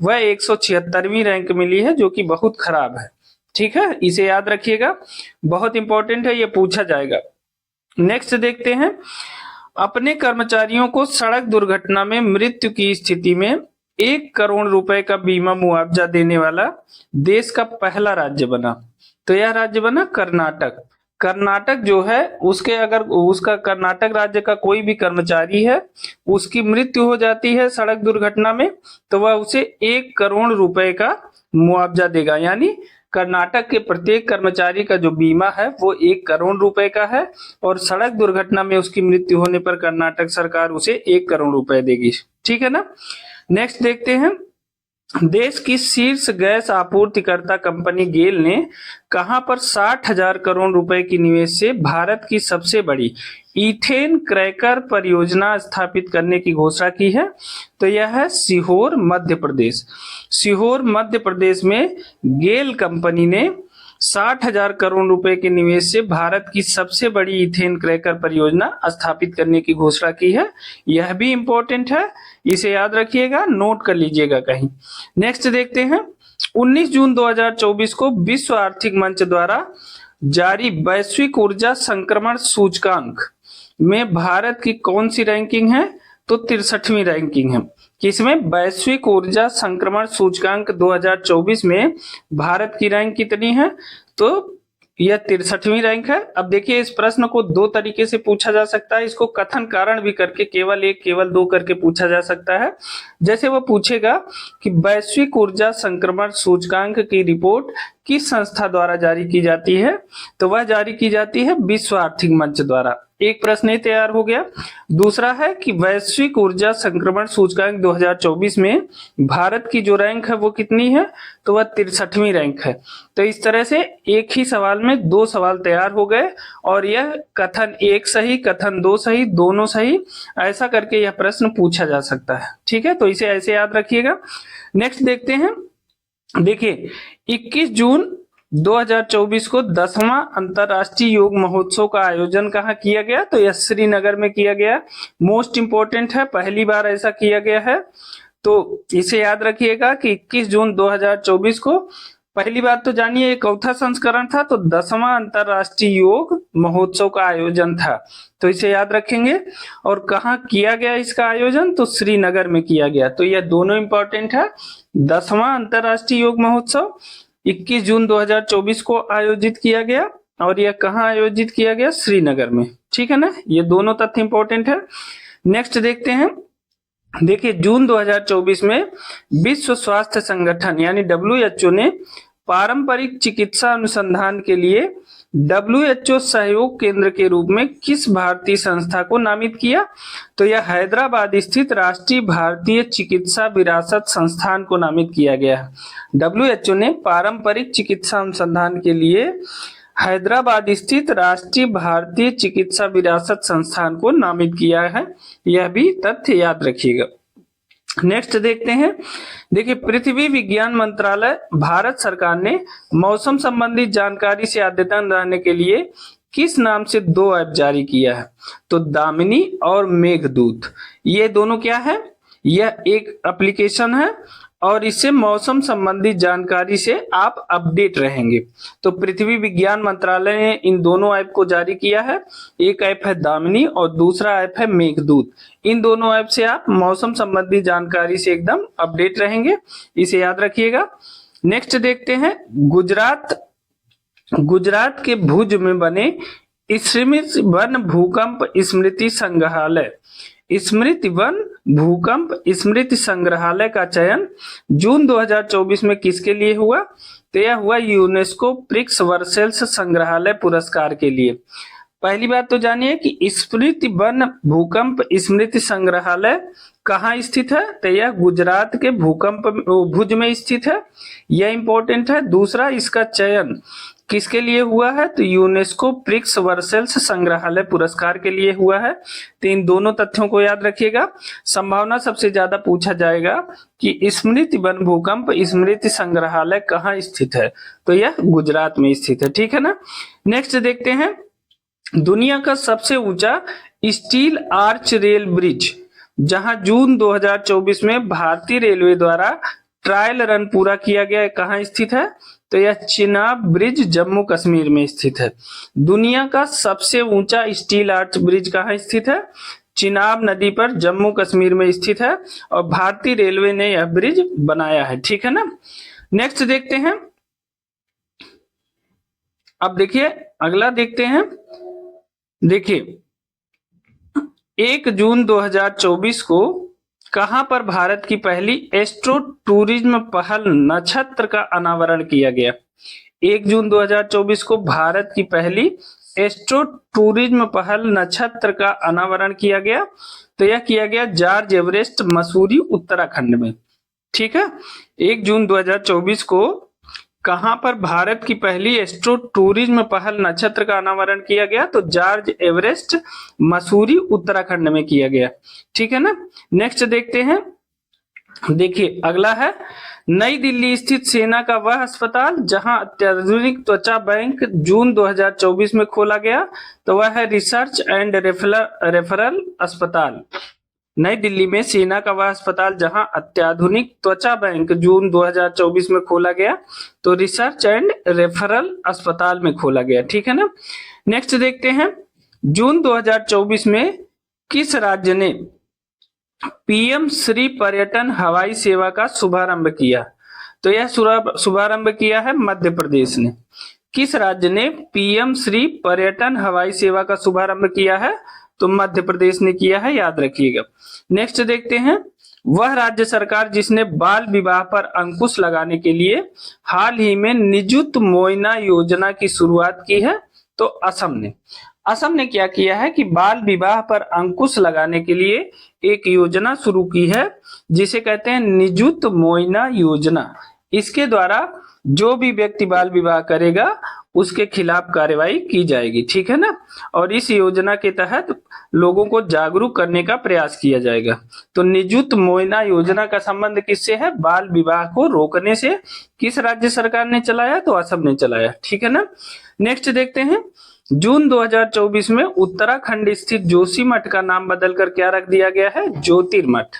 वह 176वीं रैंक मिली है, जो कि बहुत खराब है, ठीक है। इसे याद रखिएगा, बहुत इंपॉर्टेंट है, ये पूछा जाएगा। नेक्स्ट देखते हैं, अपने कर्मचारियों को सड़क दुर्घटना में मृत्यु की स्थिति में 1 करोड़ रुपए का बीमा मुआवजा देने वाला देश का पहला राज्य बना। तो यह राज्य बना कर्नाटक। कर्नाटक जो है उसका कर्नाटक राज्य का कोई भी कर्मचारी है, उसकी मृत्यु हो जाती है सड़क दुर्घटना में, तो वह उसे 1 करोड़ रुपए का मुआवजा देगा। यानी कर्नाटक के प्रत्येक कर्मचारी का जो बीमा है वो 1 करोड़ रुपए का है, और सड़क दुर्घटना में उसकी मृत्यु होने पर कर्नाटक सरकार उसे 1 करोड़ रुपए देगी, ठीक है ना। नेक्स्ट देखते हैं, देश की शीर्ष गैस आपूर्तिकर्ता कंपनी गेल ने कहां पर 60,000 करोड़ रुपए की निवेश से भारत की सबसे बड़ी इथेन क्रैकर परियोजना स्थापित करने की घोषणा की है? तो यह है सीहोर मध्य प्रदेश। सीहोर मध्य प्रदेश में गेल कंपनी ने 60,000 करोड़ रुपए के निवेश से भारत की सबसे बड़ी इथेन क्रैकर परियोजना स्थापित करने की घोषणा की है। यह भी इंपॉर्टेंट है, इसे याद रखिएगा, नोट कर लीजिएगा कहीं। नेक्स्ट देखते हैं, 19 जून 2024 को विश्व आर्थिक मंच द्वारा जारी वैश्विक ऊर्जा संक्रमण सूचकांक में भारत की कौन सी रैंकिंग है? तो 63वीं रैंकिंग है। किसमें? वैश्विक ऊर्जा संक्रमण सूचकांक 2024 में भारत की रैंक कितनी है? तो यह 63वीं रैंक है। अब देखिए इस प्रश्न को 2 तरीके से पूछा जा सकता है, इसको कथन कारण भी करके केवल 1 केवल 2 करके पूछा जा सकता है। जैसे वो पूछेगा कि वैश्विक ऊर्जा संक्रमण सूचकांक की रिपोर्ट किस संस्था द्वारा जारी की जाती है? तो वह जारी की जाती है विश्व आर्थिक मंच द्वारा। एक प्रश्न ही तैयार हो गया। दूसरा है कि वैश्विक ऊर्जा संक्रमण सूचकांक 2024 में भारत की जो रैंक है वो कितनी है? तो वह 63वीं रैंक है। तो इस तरह से एक ही सवाल में 2 सवाल तैयार हो गए, और यह कथन 1 सही, कथन 2 सही, दोनों सही, ऐसा करके यह प्रश्न पूछा जा सकता है, ठीक है। तो इसे ऐसे याद रखिएगा। नेक्स्ट देखते हैं, देखिए 21 जून 2024 को 10वां अंतरराष्ट्रीय योग महोत्सव का आयोजन कहाँ किया गया? तो यह श्रीनगर में किया गया। मोस्ट इंपोर्टेंट है, पहली बार ऐसा किया गया है, तो इसे याद रखिएगा कि 21 जून 2024 को पहली बार तो जानिए एक चौथा संस्करण था, तो 10वां अंतरराष्ट्रीय योग महोत्सव का आयोजन था, तो इसे याद रखेंगे। और कहाँ किया गया इसका आयोजन? तो श्रीनगर में किया गया। तो यह दोनों इंपॉर्टेंट है। 10वां अंतरराष्ट्रीय योग महोत्सव 21 जून 2024 को आयोजित किया गया, और यह कहाँ आयोजित किया गया? श्रीनगर में, ठीक है ना। ये दोनों तथ्य इंपॉर्टेंट है। नेक्स्ट देखते हैं, देखिए जून 2024 में विश्व स्वास्थ्य संगठन यानी WHO ने पारंपरिक चिकित्सा अनुसंधान के लिए WHO सहयोग केंद्र के रूप में किस भारतीय संस्था को नामित किया? तो यह हैदराबाद स्थित राष्ट्रीय भारतीय चिकित्सा विरासत संस्थान को नामित किया गया है। WHO ने पारंपरिक चिकित्सा अनुसंधान के लिए हैदराबाद स्थित राष्ट्रीय भारतीय चिकित्सा विरासत संस्थान को नामित किया है, यह भी तथ्य याद रखिएगा। नेक्स्ट देखते हैं। देखिए, पृथ्वी विज्ञान मंत्रालय भारत सरकार ने मौसम संबंधी जानकारी से अद्यतन रहने के लिए किस नाम से 2 ऐप जारी किया है? तो दामिनी और मेघदूत। ये दोनों क्या है? यह एक एप्लीकेशन है और इससे मौसम संबंधी जानकारी से आप अपडेट रहेंगे। तो पृथ्वी विज्ञान मंत्रालय ने इन दोनों ऐप को जारी किया है। एक ऐप है दामिनी और दूसरा ऐप है मेघदूत। इन दोनों ऐप से आप मौसम संबंधी जानकारी से एकदम अपडेट रहेंगे, इसे याद रखिएगा। नेक्स्ट देखते हैं। गुजरात के भुज में बने स्मृति वन भूकंप स्मृति संग्रहालय का चयन जून 2024 में किसके लिए हुआ? तो यह हुआ यूनेस्को प्रिक्स वर्सेल्स संग्रहालय पुरस्कार के लिए। पहली बात तो जानिए कि स्मृति वन भूकंप स्मृति संग्रहालय कहाँ स्थित है? तो यह गुजरात के भुज में स्थित है, यह इंपॉर्टेंट है। दूसरा, इसका चयन किसके लिए हुआ है? तो यूनेस्को प्रिक्स वर्सेल्स संग्रहालय पुरस्कार के लिए हुआ है। तो इन दोनों तथ्यों को याद रखिएगा। संभावना सबसे ज्यादा पूछा जाएगा कि स्मृति वन भूकंप स्मृति संग्रहालय कहाँ स्थित है? तो यह गुजरात में स्थित है, ठीक है ना। नेक्स्ट देखते हैं। दुनिया का सबसे ऊंचा स्टील आर्च रेल ब्रिज जहां जून 2024 में भारतीय रेलवे द्वारा ट्रायल रन पूरा किया गया, कहाँ स्थित है? तो यह चिनाब ब्रिज जम्मू कश्मीर में स्थित है। दुनिया का सबसे ऊंचा स्टील आर्च ब्रिज कहाँ स्थित है? चिनाब नदी पर जम्मू कश्मीर में स्थित है और भारतीय रेलवे ने यह ब्रिज बनाया है, ठीक है ना। नेक्स्ट देखते हैं। अब देखिए अगला देखते हैं। देखिए 1 जून 2024 को कहां पर भारत की पहली एस्ट्रो टूरिज्म पहल नक्षत्र का अनावरण किया गया? 1 जून 2024 को भारत की पहली एस्ट्रो टूरिज्म पहल नक्षत्र का अनावरण किया गया। तो यह किया गया जॉर्ज एवरेस्ट मसूरी उत्तराखंड में, ठीक है। 1 जून 2024 को कहां पर भारत की पहली एस्ट्रो टूरिज्म पहल नक्षत्र का अनावरण किया गया? तो जॉर्ज एवरेस्ट मसूरी उत्तराखंड में किया गया, ठीक है ना। नेक्स्ट देखते हैं। देखिए अगला है। नई दिल्ली स्थित सेना का वह अस्पताल जहां अत्याधुनिक त्वचा बैंक जून 2024 में खोला गया, तो वह है रिसर्च एंड रेफरल अस्पताल। नई दिल्ली में सेना का वह अस्पताल जहां अत्याधुनिक त्वचा बैंक जून 2024 में खोला गया, तो रिसर्च एंड रेफरल अस्पताल में खोला गया, ठीक है ना। नेक्स्ट देखते हैं। जून 2024 में किस राज्य ने पीएम श्री पर्यटन हवाई सेवा का शुभारंभ किया? तो यह शुभारंभ किया है मध्य प्रदेश ने। किस राज्य ने पीएम श्री पर्यटन हवाई सेवा का शुभारंभ किया है? तो मध्य प्रदेश ने किया है, याद रखिएगा। नेक्स्ट देखते हैं। वह राज्य सरकार जिसने बाल विवाह पर अंकुश लगाने के लिए हाल ही में निजुत मोइना योजना की शुरुआत की है, तो असम ने। असम ने क्या किया है कि बाल विवाह पर अंकुश लगाने के लिए एक योजना शुरू की है जिसे कहते हैं निजुत मोइना योजना। इसके द्वारा जो भी व्यक्ति बाल विवाह करेगा उसके खिलाफ कार्रवाई की जाएगी, ठीक है ना। और इस योजना के तहत लोगों को जागरूक करने का प्रयास किया जाएगा। तो निजुत मोइना योजना का संबंध किससे है? बाल विवाह को रोकने से। किस राज्य सरकार ने चलाया? तो असम ने चलाया, ठीक है ना। नेक्स्ट देखते हैं। जून 2024 में उत्तराखंड स्थित जोशीमठ का नाम बदलकर क्या रख दिया गया है? ज्योतिर्मठ।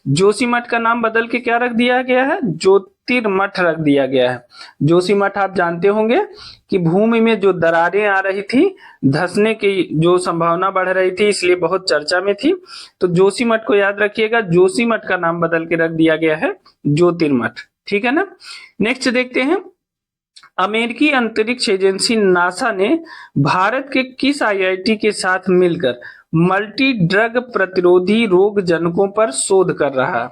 जोशीमठ का नाम बदल के क्या रख दिया गया है? ज्योतिर्मठ रख दिया गया है। जोशीमठ आप जानते होंगे कि भूमि में जो दरारें आ रही थी, धंसने की जो संभावना बढ़ रही थी, इसलिए बहुत चर्चा में थी। तो जोशीमठ को याद रखिएगा, जोशीमठ का नाम बदल के रख दिया गया है ज्योतिर्मठ, ठीक है ना। नेक्स्ट देखते हैं। अमेरिकी अंतरिक्ष एजेंसी नासा ने भारत के किस आईआईटी के साथ मिलकर मल्टी ड्रग प्रतिरोधी रोग जनकों पर शोध कर रहा है?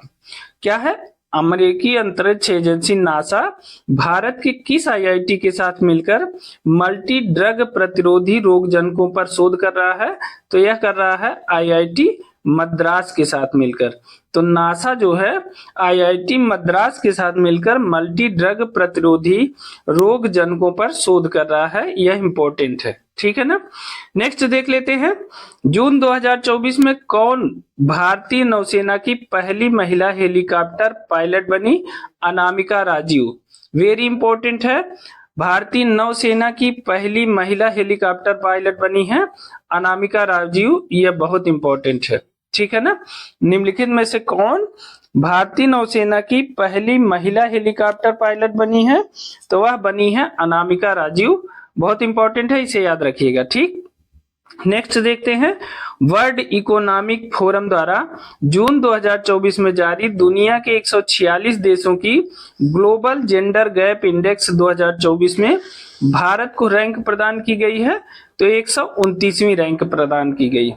क्या है? अमेरिकी अंतरिक्ष एजेंसी नासा भारत के किस आईआईटी के साथ मिलकर मल्टी ड्रग प्रतिरोधी रोग जनकों पर शोध कर रहा है? तो यह कर रहा है आईआईटी मद्रास के साथ मिलकर। तो नासा जो है आईआईटी मद्रास के साथ मिलकर मल्टी ड्रग प्रतिरोधी रोग जनकों पर शोध कर रहा है, यह इंपॉर्टेंट है, ठीक है ना। नेक्स्ट देख लेते हैं, जून 2024 में कौन भारतीय नौसेना की पहली महिला हेलीकॉप्टर पायलट बनी? अनामिका राजू। वेरी इंपॉर्टेंट है, भारतीय नौसेना की पहली महिला हेलीकॉप्टर पायलट बनी है अनामिका राजू, यह बहुत इंपॉर्टेंट है, ठीक है ना। निम्नलिखित में से कौन भारतीय नौसेना की पहली महिला हेलीकॉप्टर पायलट बनी है? तो वह बनी है अनामिका राजू, बहुत इंपॉर्टेंट है, इसे याद रखिएगा, ठीक। नेक्स्ट देखते हैं, वर्ल्ड इकोनॉमिक फोरम द्वारा जून 2024 में जारी दुनिया के 146 देशों की ग्लोबल जेंडर गैप इंडेक्स 2024 में भारत को रैंक प्रदान की गई है। तो 129वीं रैंक प्रदान की गई।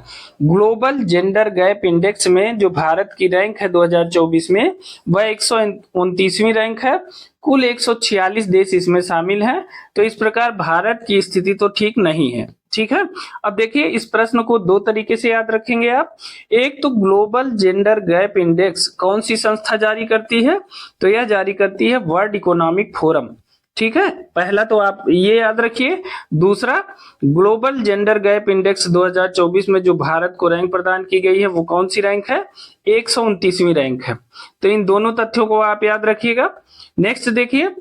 ग्लोबल जेंडर गैप इंडेक्स में जो भारत की रैंक है 2024 में वह 129वीं रैंक है। कुल 146 देश इसमें शामिल हैं। तो इस प्रकार भारत की स्थिति तो ठीक नहीं है, ठीक है। अब देखिए इस प्रश्न को दो तरीके से याद रखेंगे आप। एक तो ग्लोबल जेंडर गैप इंडेक्स कौन सी संस्था जारी करती है? तो यह जारी करती है वर्ल्ड इकोनॉमिक फोरम, ठीक है। पहला तो आप ये याद रखिए। दूसरा, ग्लोबल जेंडर गैप इंडेक्स 2024 में जो भारत को रैंक प्रदान की गई है वो कौन सी रैंक है? 129वीं रैंक है। तो इन दोनों तथ्यों को आप याद रखिएगा। नेक्स्ट देखिए,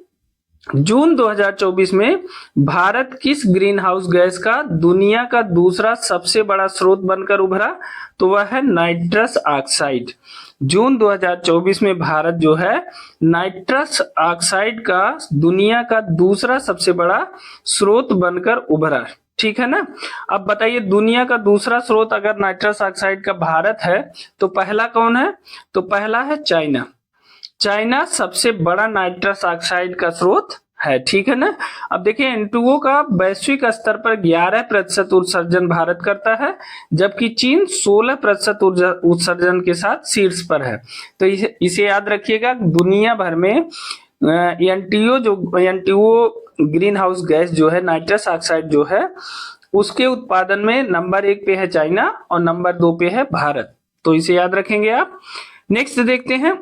जून 2024 में भारत किस ग्रीन हाउस गैस का दुनिया का दूसरा सबसे बड़ा स्रोत बनकर उभरा? तो वह है नाइट्रस ऑक्साइड। जून 2024 में भारत जो है नाइट्रस ऑक्साइड का दुनिया का दूसरा सबसे बड़ा स्रोत बनकर उभरा, ठीक है ना। अब बताइए दुनिया का दूसरा स्रोत अगर नाइट्रस ऑक्साइड का भारत है तो पहला कौन है? तो पहला है चाइना। चाइना सबसे बड़ा नाइट्रस ऑक्साइड का स्रोत है, ठीक है ना। अब देखिए N2O का वैश्विक स्तर पर 11% उत्सर्जन भारत करता है, जबकि चीन 16% उत्सर्जन के साथ शीर्ष पर है। तो इसे याद रखिएगा। दुनिया भर में N2O ग्रीन हाउस गैस जो है नाइट्रस ऑक्साइड जो है उसके उत्पादन में नंबर 1 पे है चाइना और नंबर 2 पे है भारत। तो इसे याद रखेंगे आप। नेक्स्ट देखते हैं,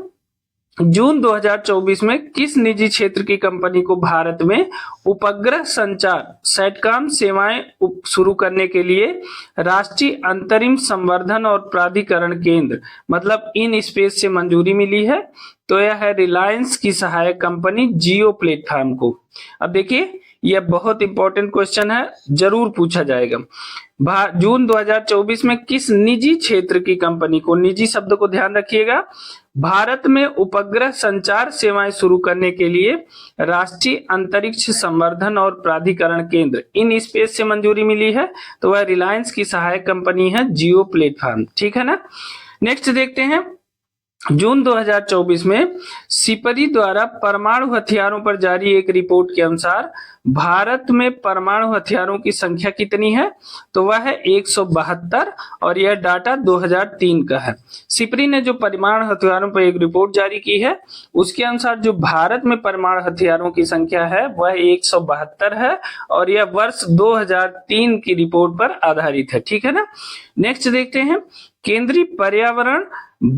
जून 2024 में किस निजी क्षेत्र की कंपनी को भारत में उपग्रह संचार सैटकॉम सेवाएं शुरू करने के लिए राष्ट्रीय अंतरिम संवर्धन और प्राधिकरण केंद्र मतलब इन स्पेस से मंजूरी मिली है? तो यह है रिलायंस की सहायक कंपनी जियो प्लेटफॉर्म को। अब देखिए यह बहुत इंपॉर्टेंट क्वेश्चन है, जरूर पूछा जाएगा। जून 2024 में किस निजी क्षेत्र की कंपनी को, निजी शब्द को ध्यान रखिएगा, भारत में उपग्रह संचार सेवाएं शुरू करने के लिए राष्ट्रीय अंतरिक्ष संवर्धन और प्राधिकरण केंद्र इन स्पेस से मंजूरी मिली है? तो वह रिलायंस की सहायक कंपनी है जियो प्लेटफॉर्म, ठीक है ना। नेक्स्ट देखते हैं, जून 2024 में सिपरी द्वारा परमाणु हथियारों पर जारी एक रिपोर्ट के अनुसार भारत में परमाणु हथियारों की संख्या कितनी है? तो वह है 172 और यह डाटा 2003 का है। सिपरी ने जो परमाणु हथियारों पर एक रिपोर्ट जारी की है उसके अनुसार जो भारत में परमाणु हथियारों की संख्या है वह 172 है और यह वर्ष 2003 की रिपोर्ट पर आधारित है, ठीक है ना। नेक्स्ट देखते हैं, केंद्रीय पर्यावरण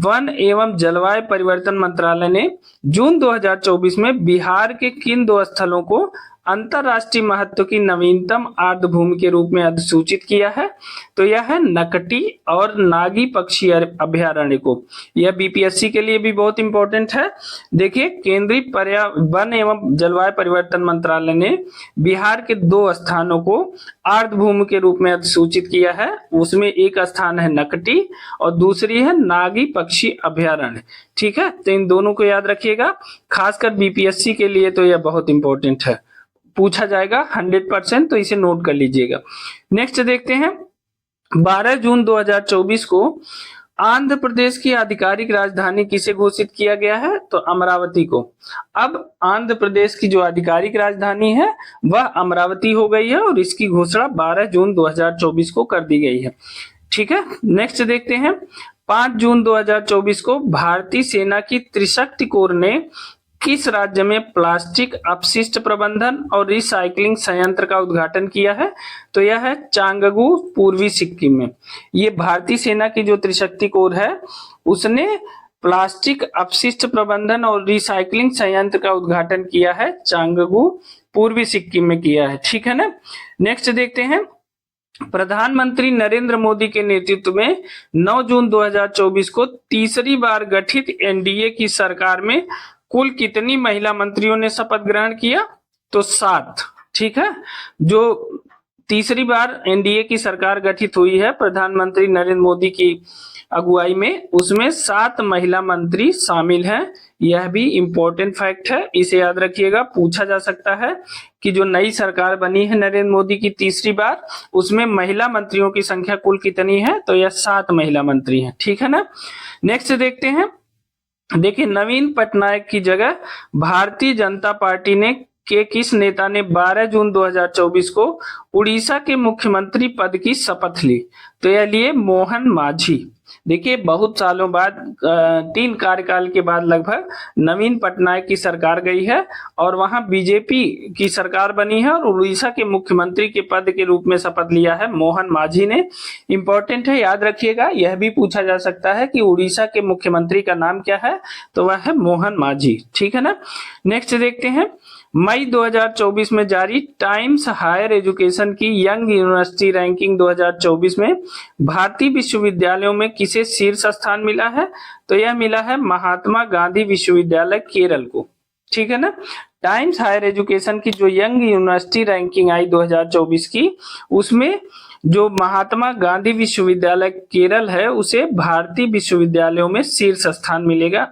वन एवं जलवायु परिवर्तन मंत्रालय ने जून 2024 में बिहार के किन 2 स्थलों को अंतरराष्ट्रीय महत्व की नवीनतम आर्द्रभूमि के रूप में अधिसूचित किया है? तो यह है नकटी और नागी पक्षी अभयारण्य को। यह बीपीएससी के लिए भी बहुत इंपॉर्टेंट है। देखिए केंद्रीय वन एवं जलवायु परिवर्तन मंत्रालय ने बिहार के 2 स्थानों को आर्द्रभूमि के रूप में अधिसूचित किया है। उसमें एक स्थान है नकटी और दूसरी है नागी पक्षी अभयारण्य, ठीक है। तो इन दोनों को याद रखिएगा, खासकर बीपीएससी के लिए तो यह बहुत इंपॉर्टेंट है, पूछा जाएगा 100%, तो इसे नोट कर लीजिएगा। नेक्स्ट देखते हैं, 12 जून 2024 को आंध्र प्रदेश की आधिकारिक राजधानी किसे घोषित किया गया है? तो अमरावती को। अब आंध्र प्रदेश की जो आधिकारिक राजधानी है वह अमरावती हो गई है और इसकी घोषणा 12 जून 2024 को कर दी गई है, ठीक है। नेक्स्ट देखते हैं, 5 जून 2024 को भारतीय सेना की त्रिशक्ति कोर ने किस राज्य में प्लास्टिक अपशिष्ट प्रबंधन और रिसाइकलिंग संयंत्र का उद्घाटन किया है? तो यह है चांगगू, पूर्वी सिक्किम में। ये भारतीय सेना की जो त्रिशक्ति कोर है उसने प्लास्टिक अपशिष्ट प्रबंधन और रिसाइकलिंग संयंत्र का उद्घाटन किया है, चांगगू, पूर्वी सिक्किम में किया है। ठीक है ना। नेक्स्ट देखते हैं, प्रधानमंत्री नरेंद्र मोदी के नेतृत्व में 9 जून 2024 को तीसरी बार गठित एनडीए की सरकार में कुल कितनी महिला मंत्रियों ने शपथ ग्रहण किया? तो 7। ठीक है। जो तीसरी बार एनडीए की सरकार गठित हुई है प्रधानमंत्री नरेंद्र मोदी की अगुवाई में, उसमें 7 महिला मंत्री शामिल हैं। यह भी इंपॉर्टेंट फैक्ट है, इसे याद रखिएगा। पूछा जा सकता है कि जो नई सरकार बनी है नरेंद्र मोदी की तीसरी बार, उसमें महिला मंत्रियों की संख्या कुल कितनी है? तो यह 7 महिला मंत्री हैं। ठीक है ना। नेक्स्ट देखते हैं, देखिए नवीन पटनायक की जगह भारतीय जनता पार्टी ने किस नेता ने 12 जून 2024 को उड़ीसा के मुख्यमंत्री पद की शपथ ली? तो यह लिए मोहन मांझी। देखिए बहुत सालों बाद 3 कार्यकाल के बाद लगभग नवीन पटनायक की सरकार गई है और वहां बीजेपी की सरकार बनी है और उड़ीसा के मुख्यमंत्री के पद के रूप में शपथ लिया है मोहन मांझी ने। इंपॉर्टेंट है, याद रखिएगा। यह भी पूछा जा सकता है कि उड़ीसा के मुख्यमंत्री का नाम क्या है? तो वह है मोहन मांझी। ठीक है ना। नेक्स्ट देखते हैं, मई 2024 में जारी टाइम्स हायर एजुकेशन की यंग यूनिवर्सिटी रैंकिंग 2024 में भारतीय विश्वविद्यालयों में किसे शीर्ष स्थान मिला है? तो यह मिला है महात्मा गांधी विश्वविद्यालय केरल को। ठीक है ना। टाइम्स हायर एजुकेशन की जो यंग यूनिवर्सिटी रैंकिंग आई 2024 की, उसमें जो महात्मा गांधी विश्वविद्यालय केरल है उसे भारतीय विश्वविद्यालयों में शीर्ष स्थान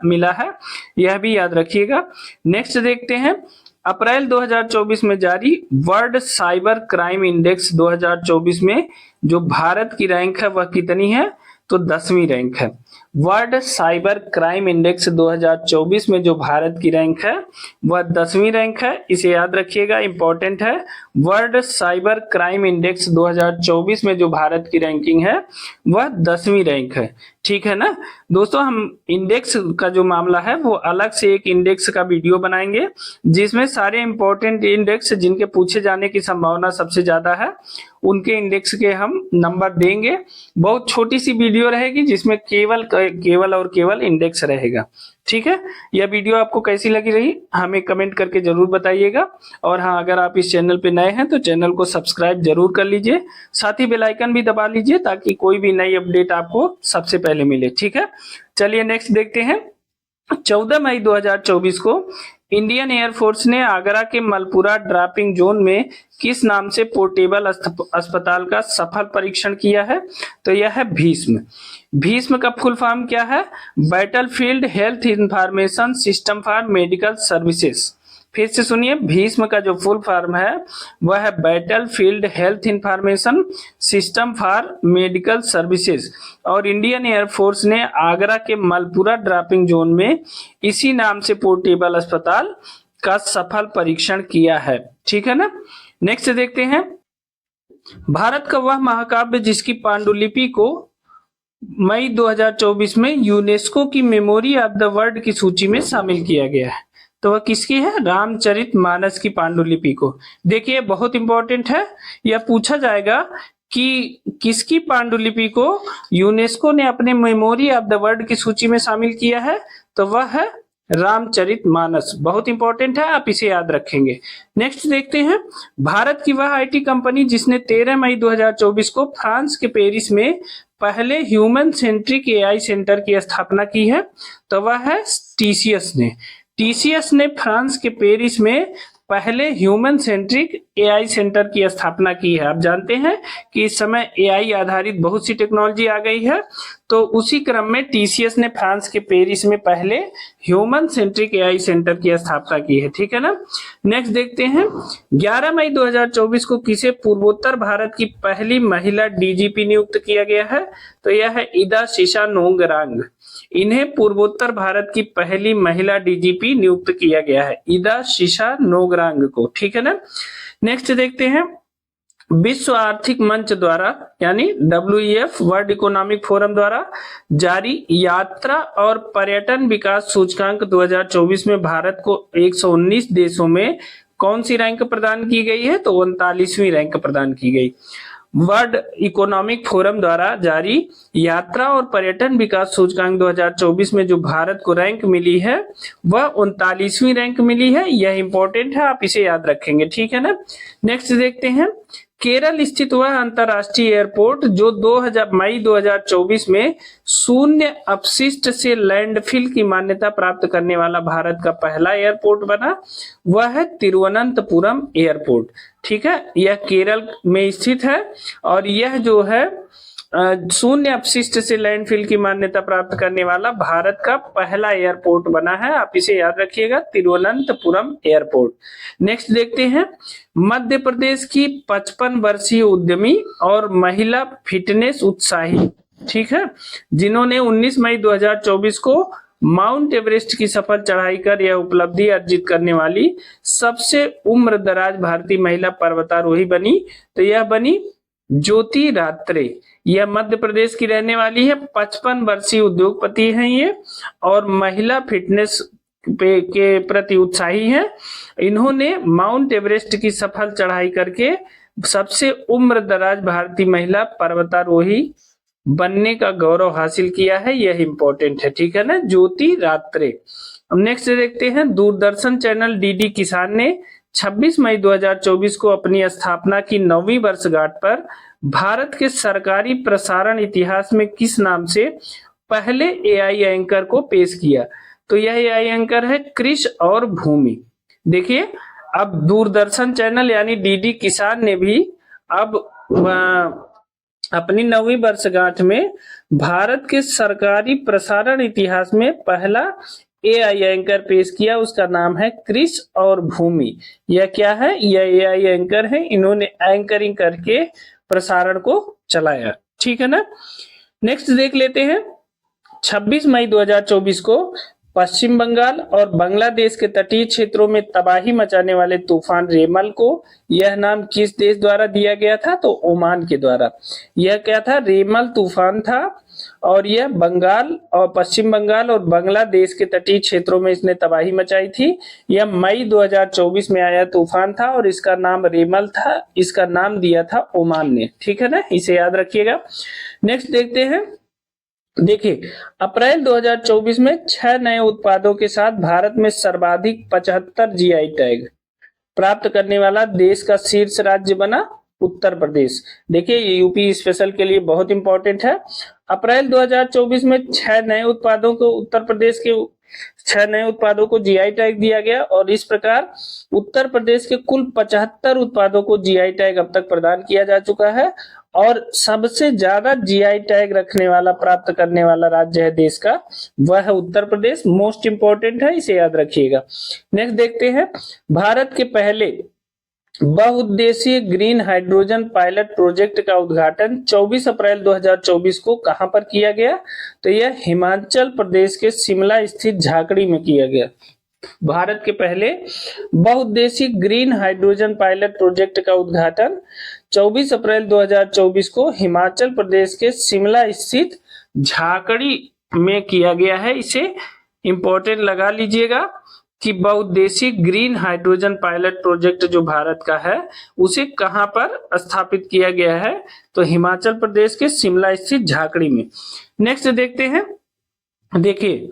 मिला है। यह भी याद रखिएगा। नेक्स्ट देखते हैं, अप्रैल 2024 में जारी वर्ल्ड साइबर क्राइम इंडेक्स 2024 में जो भारत की रैंक है वह कितनी है? तो 10वीं रैंक है। वर्ल्ड साइबर क्राइम इंडेक्स 2024 में जो भारत की रैंक है वह 10वीं रैंक है, इसे याद रखिएगा, इंपॉर्टेंट है। वर्ल्ड साइबर क्राइम इंडेक्स 2024 में जो भारत की रैंकिंग है वह 10वीं रैंक है। ठीक है ना दोस्तों। हम इंडेक्स का जो मामला है वो अलग से एक इंडेक्स का वीडियो बनाएंगे जिसमें सारे इंपॉर्टेंट इंडेक्स जिनके पूछे जाने की संभावना सबसे ज्यादा है उनके इंडेक्स के हम नंबर देंगे। बहुत छोटी सी वीडियो रहेगी जिसमें केवल इंडेक्स रहेगा। ठीक है। यह वीडियो आपको कैसी लगी रही हमें कमेंट करके जरूर बताइएगा। और हाँ, अगर आप इस चैनल पे नए हैं तो चैनल को सब्सक्राइब जरूर कर लीजिए, साथ ही बेल आइकन भी दबा लीजिए ताकि कोई भी नई अपडेट आपको सबसे पहले मिले। ठीक है। चलिए नेक्स्ट देखते हैं, 14 मई 2024 को इंडियन एयरफोर्स ने आगरा के मलपुरा ड्रॉपिंग जोन में किस नाम से पोर्टेबल अस्पताल का सफल परीक्षण किया है? तो यह है भीष्म। भीष्म का फुल फॉर्म क्या है? Battlefield health information system for medical services. फिर से सुनिए, भीष्म का जो फुल फॉर्म है वह है battlefield health information system for medical services. और इंडियन एयरफोर्स ने आगरा के मलपुरा ड्रॉपिंग जोन में इसी नाम से पोर्टेबल अस्पताल का सफल परीक्षण किया है। ठीक है ना। नेक्स्ट देखते हैं, भारत का वह महाकाव्य जिसकी पांडुलिपि को मई 2024 में यूनेस्को की मेमोरी ऑफ द वर्ल्ड की सूची में शामिल किया गया है। तो वह किसकी है? रामचरितमानस की पांडुलिपि को। देखिए बहुत इंपॉर्टेंट है, यह पूछा जाएगा कि किसकी पांडुलिपि को यूनेस्को ने अपने मेमोरी ऑफ द वर्ल्ड की सूची में शामिल किया है? तो वह है रामचरितमानस। बहुत इंपॉर्टेंट है, आप इसे याद रखेंगे। नेक्स्ट देखते हैं, भारत की वह आईटी कंपनी जिसने 13 मई 2024 को फ्रांस के पेरिस में पहले ह्यूमन सेंट्रिक एआई सेंटर की स्थापना की है? तो वह है टीसीएस ने। टीसीएस ने फ्रांस के पेरिस में पहले ह्यूमन सेंट्रिक एआई सेंटर की स्थापना की है। आप जानते हैं कि इस समय एआई आधारित बहुत सी टेक्नोलॉजी आ गई है, तो उसी क्रम में टीसीएस ने फ्रांस के पेरिस में पहले ह्यूमन सेंट्रिक एआई सेंटर की स्थापना की है। ठीक है ना। नेक्स्ट देखते हैं, 11 मई 2024 को किसे पूर्वोत्तर भारत की पहली महिला डीजीपी नियुक्त किया गया है? तो यह है इदा शीशा नोंगरांग। इन्हें पूर्वोत्तर भारत की पहली महिला डीजीपी नियुक्त किया गया है, इदा शीशा नोंगरांग को। ठीक है ना। नेक्स्ट देखते हैं, विश्व आर्थिक मंच द्वारा यानी WEF वर्ल्ड इकोनॉमिक फोरम द्वारा जारी यात्रा और पर्यटन विकास सूचकांक 2024 में भारत को 119 देशों में कौन सी रैंक प्रदान की गई है? तो 39वीं रैंक प्रदान की गई। वर्ल्ड इकोनॉमिक फोरम द्वारा जारी यात्रा और पर्यटन विकास सूचकांक 2024 में जो भारत को रैंक मिली है वह 39वीं रैंक मिली है। यह इंपॉर्टेंट है, आप इसे याद रखेंगे, ठीक है ना। नेक्स्ट देखते हैं, केरल स्थित वह अंतरराष्ट्रीय एयरपोर्ट जो मई 2024 में शून्य अपशिष्ट से लैंडफिल की मान्यता प्राप्त करने वाला भारत का पहला एयरपोर्ट बना, वह है तिरुवनंतपुरम एयरपोर्ट। ठीक है, यह केरल में स्थित है और यह जो है शून्य अपशिष्ट से लैंडफिल की मान्यता प्राप्त करने वाला भारत का पहला एयरपोर्ट बना है, आप इसे याद रखिएगा, तिरुवनंतपुरम एयरपोर्ट। नेक्स्ट देखते हैं, मध्य प्रदेश की 55 वर्षीय उद्यमी और महिला फिटनेस उत्साही, ठीक है, जिन्होंने 19 मई 2024 को माउंट एवरेस्ट की सफल चढ़ाई कर यह उपलब्धि अर्जित करने वाली सबसे उम्रदराज भारतीय महिला पर्वतारोही बनी। तो यह बनी ज्योति रात्रे। यह मध्य प्रदेश की रहने वाली है, 55 वर्षीय उद्योगपति हैं ये और महिला फिटनेस के प्रति उत्साही हैं। इन्होंने माउंट एवरेस्ट की सफल चढ़ाई करके सबसे उम्रदराज भारतीय महिला पर्वतारोही बनने का गौरव हासिल किया है, यह इंपॉर्टेंट है, ठीक है ना, ज्योति रात्रे। अब नेक्स्ट देखते हैं, दूरदर्शन चैनल डीडी किसान ने 26 मई 2024 को अपनी स्थापना की 9वीं वर्षगांठ पर भारत के सरकारी प्रसारण इतिहास में किस नाम से पहले एआई एंकर को पेश किया? तो यह एआई एंकर है कृष और भूमि। देखिए, अब दूरदर्शन चैनल यानी डीडी किसान ने भी अब अपनी 9वीं वर्षगांठ में भारत के सरकारी प्रसारण इतिहास में पहला एआई एंकर पेश किया, उसका नाम है कृष और भूमि। यह क्या है? यह एआई एंकर है, इन्होंने एंकरिंग करके प्रसारण को चलाया, ठीक है ना। नेक्स्ट देख लेते हैं, 26 मई 2024 को पश्चिम बंगाल और बांग्लादेश के तटीय क्षेत्रों में तबाही मचाने वाले तूफान रेमल को यह नाम किस देश द्वारा दिया गया था? तो ओमान के द्वारा। यह क्या था? रेमल तूफान था और यह बंगाल और पश्चिम बंगाल और बांग्लादेश के तटीय क्षेत्रों में इसने तबाही मचाई थी। यह मई 2024 में आया तूफान था और इसका नाम रेमल था, इसका नाम दिया था ओमान ने, ठीक है ना, इसे याद रखिएगा। नेक्स्ट देखते हैं, देखिए, अप्रैल 2024 में 6 नए उत्पादों के साथ भारत में सर्वाधिक 75 जीआई टैग प्राप्त करने वाला देश का शीर्ष राज्य बना उत्तर प्रदेश। देखिए, ये यूपी स्पेशल के लिए बहुत इंपॉर्टेंट है। अप्रैल 2024 में 6 नए उत्पादों को उत्तर प्रदेश के 6 नए उत्पादों को जीआई टैग दिया गया और इस प्रकार उत्तर प्रदेश के कुल 75 उत्पादों को जीआई टैग अब तक प्रदान किया जा चुका है और सबसे ज्यादा जीआई टैग रखने वाला, प्राप्त करने वाला राज्य है देश का, वह है उत्तर प्रदेश। मोस्ट इंपॉर्टेंट है, इसे याद रखिएगा। नेक्स्ट देखते हैं, भारत के पहले बहुउद्देशीय ग्रीन हाइड्रोजन पायलट प्रोजेक्ट का उद्घाटन 24 अप्रैल 2024 को कहां पर किया गया? तो यह हिमाचल प्रदेश के शिमला स्थित झाकड़ी में किया गया। भारत के पहले बहुउद्देशीय ग्रीन हाइड्रोजन पायलट प्रोजेक्ट का उद्घाटन 24 अप्रैल 2024 को हिमाचल प्रदेश के शिमला स्थित झाकड़ी में किया गया है। इसे इंपॉर्टेंट लगा लीजिएगा कि बहुउद्देशीय ग्रीन हाइड्रोजन पायलट प्रोजेक्ट जो भारत का है उसे कहां पर स्थापित किया गया है? तो हिमाचल प्रदेश के शिमला स्थित झाकड़ी में। नेक्स्ट देखते हैं, देखिए,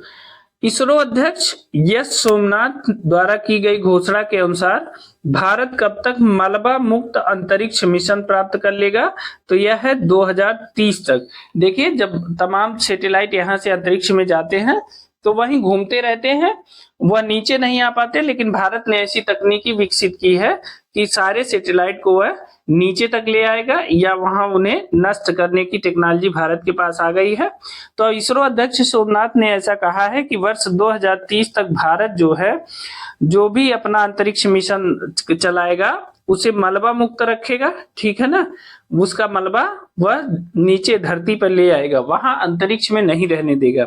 इसरो अध्यक्ष एस सोमनाथ द्वारा की गई घोषणा के अनुसार भारत कब तक मलबा मुक्त अंतरिक्ष मिशन प्राप्त कर लेगा? तो यह है 2030 तक। देखिए, जब तमाम सैटेलाइट यहां से अंतरिक्ष में जाते हैं तो वहीं घूमते रहते हैं, वह नीचे नहीं आ पाते, लेकिन भारत ने ऐसी तकनीकी विकसित की है कि सारे सैटेलाइट को वह नीचे तक ले आएगा या वहां उन्हें नष्ट करने की टेक्नोलॉजी भारत के पास आ गई है। तो इसरो अध्यक्ष सोमनाथ ने ऐसा कहा है कि वर्ष 2030 तक भारत जो है, जो भी अपना अंतरिक्ष मिशन चलाएगा उसे मलबा मुक्त रखेगा, ठीक है ना। उसका मलबा वह नीचे धरती पर ले आएगा, वहां अंतरिक्ष में नहीं रहने देगा।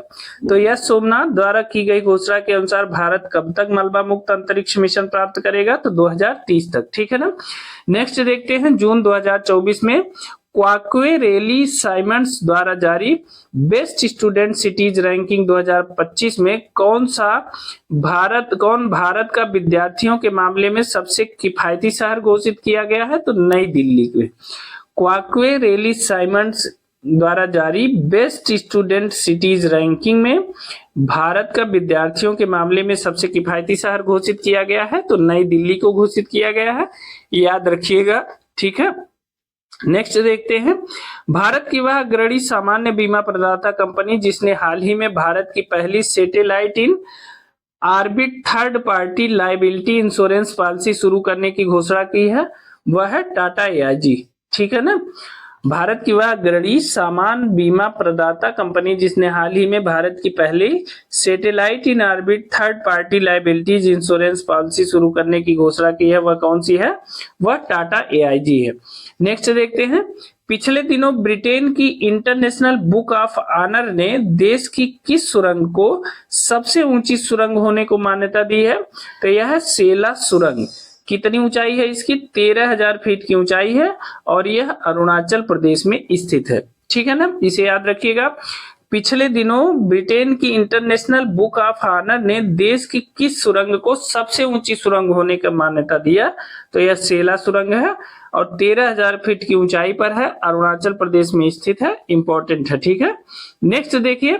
तो यह सोमनाथ द्वारा की गई घोषणा के अनुसार भारत कब तक मलबा मुक्त अंतरिक्ष मिशन प्राप्त करेगा? तो 2030 तक। ठीक है ना। नेक्स्ट देखते हैं, जून 2024 में क्वाक्वेरेली साइमंड्स द्वारा जारी बेस्ट स्टूडेंट सिटीज रैंकिंग 2025 में कौन भारत का विद्यार्थियों के मामले में सबसे किफायती शहर घोषित किया गया है? तो नई दिल्ली में। क्वाक्वेरेली साइमंड्स द्वारा जारी बेस्ट स्टूडेंट सिटीज रैंकिंग में भारत का विद्यार्थियों के मामले में सबसे किफायती शहर घोषित किया गया है, तो नई दिल्ली को घोषित किया गया है, याद रखिएगा। ठीक है। नेक्स्ट देखते हैं, भारत की वह अग्रणी सामान्य बीमा प्रदाता कंपनी जिसने हाल ही में भारत की पहली satellite in orbit third party liability insurance policy शुरू करने की घोषणा की है, वह है टाटा एआईजी। ठीक है ना। भारत की वह अग्रणी सामान्य बीमा प्रदाता कंपनी जिसने हाल ही में भारत की पहली satellite in orbit third party liabilities insurance policy शुरू करने की घोषणा की है, वह कौन सी है? वह टाटा एआईजी है। नेक्स्ट देखते हैं, पिछले दिनों ब्रिटेन की इंटरनेशनल बुक ऑफ ऑनर ने देश की किस सुरंग को सबसे ऊंची सुरंग होने को मान्यता दी है? तो यह है सेला सुरंग। कितनी ऊंचाई है इसकी? 13,000 फीट की ऊंचाई है और यह अरुणाचल प्रदेश में स्थित है। ठीक है ना, इसे याद रखिएगा। पिछले दिनों ब्रिटेन की इंटरनेशनल बुक ऑफ ऑनर ने देश की किस सुरंग को सबसे ऊंची सुरंग होने का मान्यता दिया? तो यह सेला सुरंग है और 13,000 फीट की ऊंचाई पर है, अरुणाचल प्रदेश में स्थित है, इंपॉर्टेंट है। ठीक है। नेक्स्ट देखिए,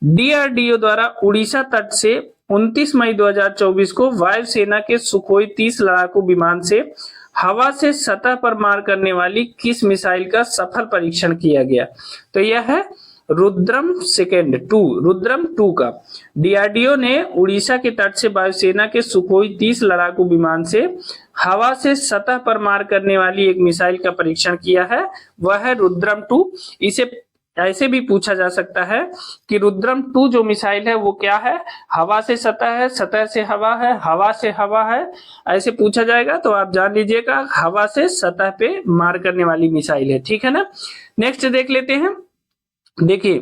डीआरडीओ द्वारा उड़ीसा तट से 29 मई 2024 को वायुसेना के सुखोई 30 लड़ाकू विमान से हवा से सतह पर मार करने वाली किस मिसाइल का सफल परीक्षण किया गया? तो यह है रुद्रम रुद्रम 2 का। डीआरडीओ ने उड़ीसा के तट से वायुसेना के सुखोई 30 लड़ाकू विमान से हवा से सतह पर मार करने वाली एक मिसाइल का परीक्षण किया है, वह है रुद्रम 2। इसे ऐसे भी पूछा जा सकता है कि रुद्रम 2 जो मिसाइल है वो क्या है? हवा से सतह है, सतह से हवा है, हवा से हवा है, ऐसे पूछा जाएगा तो आप जान लीजिएगा हवा से सतह पे मार करने वाली मिसाइल है। ठीक है ना। नेक्स्ट देख लेते हैं, देखिए,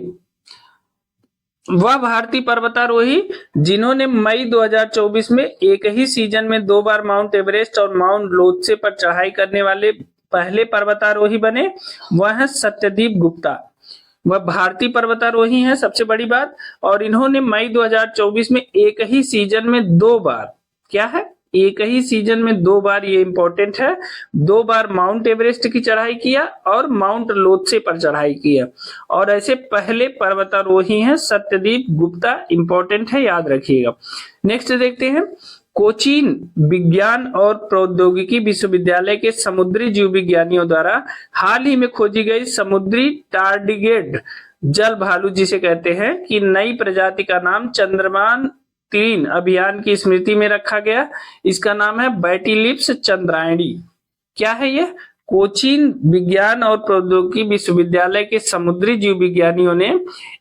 वह भारतीय पर्वतारोही जिन्होंने मई 2024 में एक ही सीजन में 2 बार माउंट एवरेस्ट और माउंट लोत्से पर चढ़ाई करने वाले पहले पर्वतारोही बने, वह है सत्यदीप गुप्ता। वह भारतीय पर्वतारोही हैं, सबसे बड़ी बात, और इन्होंने मई 2024 में एक ही सीजन में 2 बार, क्या है? एक ही सीजन में 2 बार, ये इंपॉर्टेंट है, 2 बार माउंट एवरेस्ट की चढ़ाई किया और माउंट लोत्से पर चढ़ाई किया, और ऐसे पहले पर्वतारोही हैं सत्यदीप गुप्ता, इंपॉर्टेंट है, याद रखिएगा। नेक्स्ट देखते हैं, कोचीन विज्ञान और प्रौद्योगिकी विश्वविद्यालय के समुद्री जीव विज्ञानियों द्वारा हाल ही में खोजी गई समुद्री टार्डिग्रेड जल भालू जिसे कहते हैं कि नई प्रजाति का नाम चंद्रयान 3 अभियान की स्मृति में रखा गया। इसका नाम है बैटिलिप्स चंद्रायणी। क्या है ये? कोचीन विज्ञान और प्रौद्योगिकी विश्वविद्यालय के समुद्री जीव विज्ञानियों ने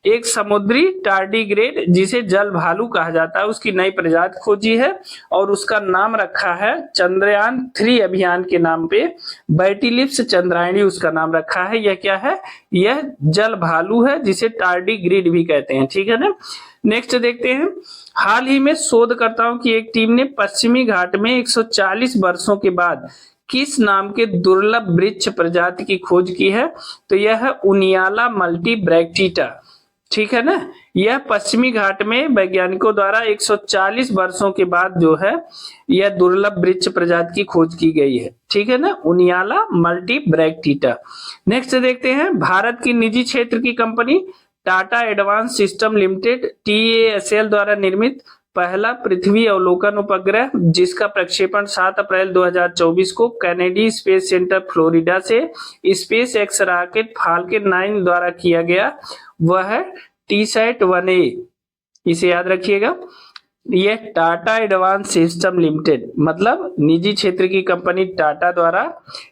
एक समुद्री टार्डिग्रेड जिसे जल भालू कहा जाता है उसकी नई प्रजाति खोजी है और उसका नाम रखा है चंद्रयान 3 अभियान के नाम पे, बैटिलिप्स चंद्रायणी उसका नाम रखा है। यह क्या है? यह जल भालू है जिसे टार्डिग्रेड भी कहते हैं। ठीक है ना। नेक्स्ट देखते हैं, हाल ही में शोधकर्ताओं की एक टीम ने पश्चिमी घाट में 140 वर्षों के बाद किस नाम के दुर्लभ वृक्ष प्रजाति की खोज की है? तो यह है उनियाला मल्टीब्रैक्टिटा। ठीक है ना। यह पश्चिमी घाट में वैज्ञानिकों द्वारा 140 वर्षों के बाद जो है यह दुर्लभ वृक्ष प्रजाति की खोज की गई है। ठीक है ना, उनियाला मल्टीब्रैक्टिटा। नेक्स्ट देखते हैं, भारत की निजी क्षेत्र की company Tata advance system limited TASL द्वारा निर्मित पहला पृथ्वी अवलोकन उपग्रह जिसका प्रक्षेपण 7 अप्रैल 2024 को कैनेडी स्पेस सेंटर फ्लोरिडा से स्पेस एक्स रॉकेट फाल्कन 9 द्वारा किया गया, वह है TSAT-1A। इसे याद रखिएगा। यह टाटा एडवांस सिस्टम लिमिटेड मतलब निजी क्षेत्र की कंपनी टाटा द्वारा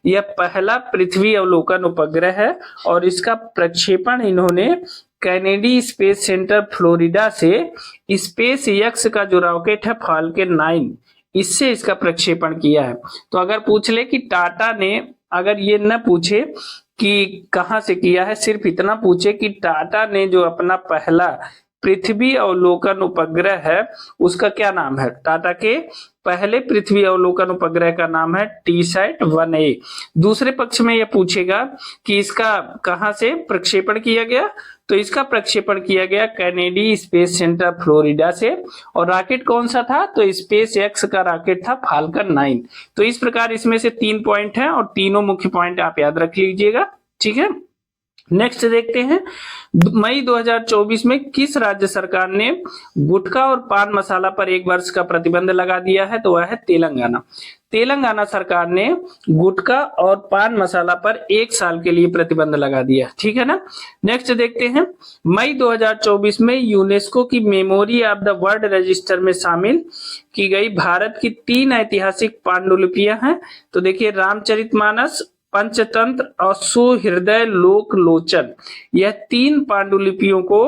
यह पहला पृथ्वी अवलोकन उपग्रह है और इसका प्रक्षेपण इन्होंने कैनेडी स्पेस सेंटर फ्लोरिडा से स्पेस एक्स का जो रॉकेट है फाल्कन 9 इससे इसका प्रक्षेपण किया है। तो अगर पूछ ले कि टाटा ने, अगर ये न पूछे कि कहां से किया है, सिर्फ इतना पूछे कि टाटा ने जो अपना पहला पृथ्वी अवलोकन उपग्रह है उसका क्या नाम है। टाटा के पहले पृथ्वी अवलोकन उपग्रह का नाम है टीसैट 1A। दूसरे पक्ष में यह पूछेगा कि इसका कहां से प्रक्षेपण किया गया, तो इसका प्रक्षेपण किया गया कैनेडी स्पेस सेंटर फ्लोरिडा से। और रॉकेट कौन सा था, तो स्पेस एक्स का रॉकेट था फाल्कन 9। तो इस प्रकार इसमें से 3 पॉइंट हैं और तीनों मुख्य पॉइंट आप याद रख लीजिएगा, ठीक है। नेक्स्ट देखते हैं, मई 2024 में किस राज्य सरकार ने गुटखा और पान मसाला पर 1 वर्ष का प्रतिबंध लगा दिया है, तो वह है तेलंगाना। तेलंगाना सरकार ने गुटखा और पान मसाला पर 1 साल के लिए प्रतिबंध लगा दिया, ठीक है ना। नेक्स्ट देखते हैं, मई 2024 में यूनेस्को की memory of the world register में शामिल की गई भारत की 3 ऐतिहासिक पांडुलिपियां हैं। तो देखिए, रामचरितमानस, पंचतंत्र और सुहृदय लोकलोचन, यह 3 पांडुलिपियों को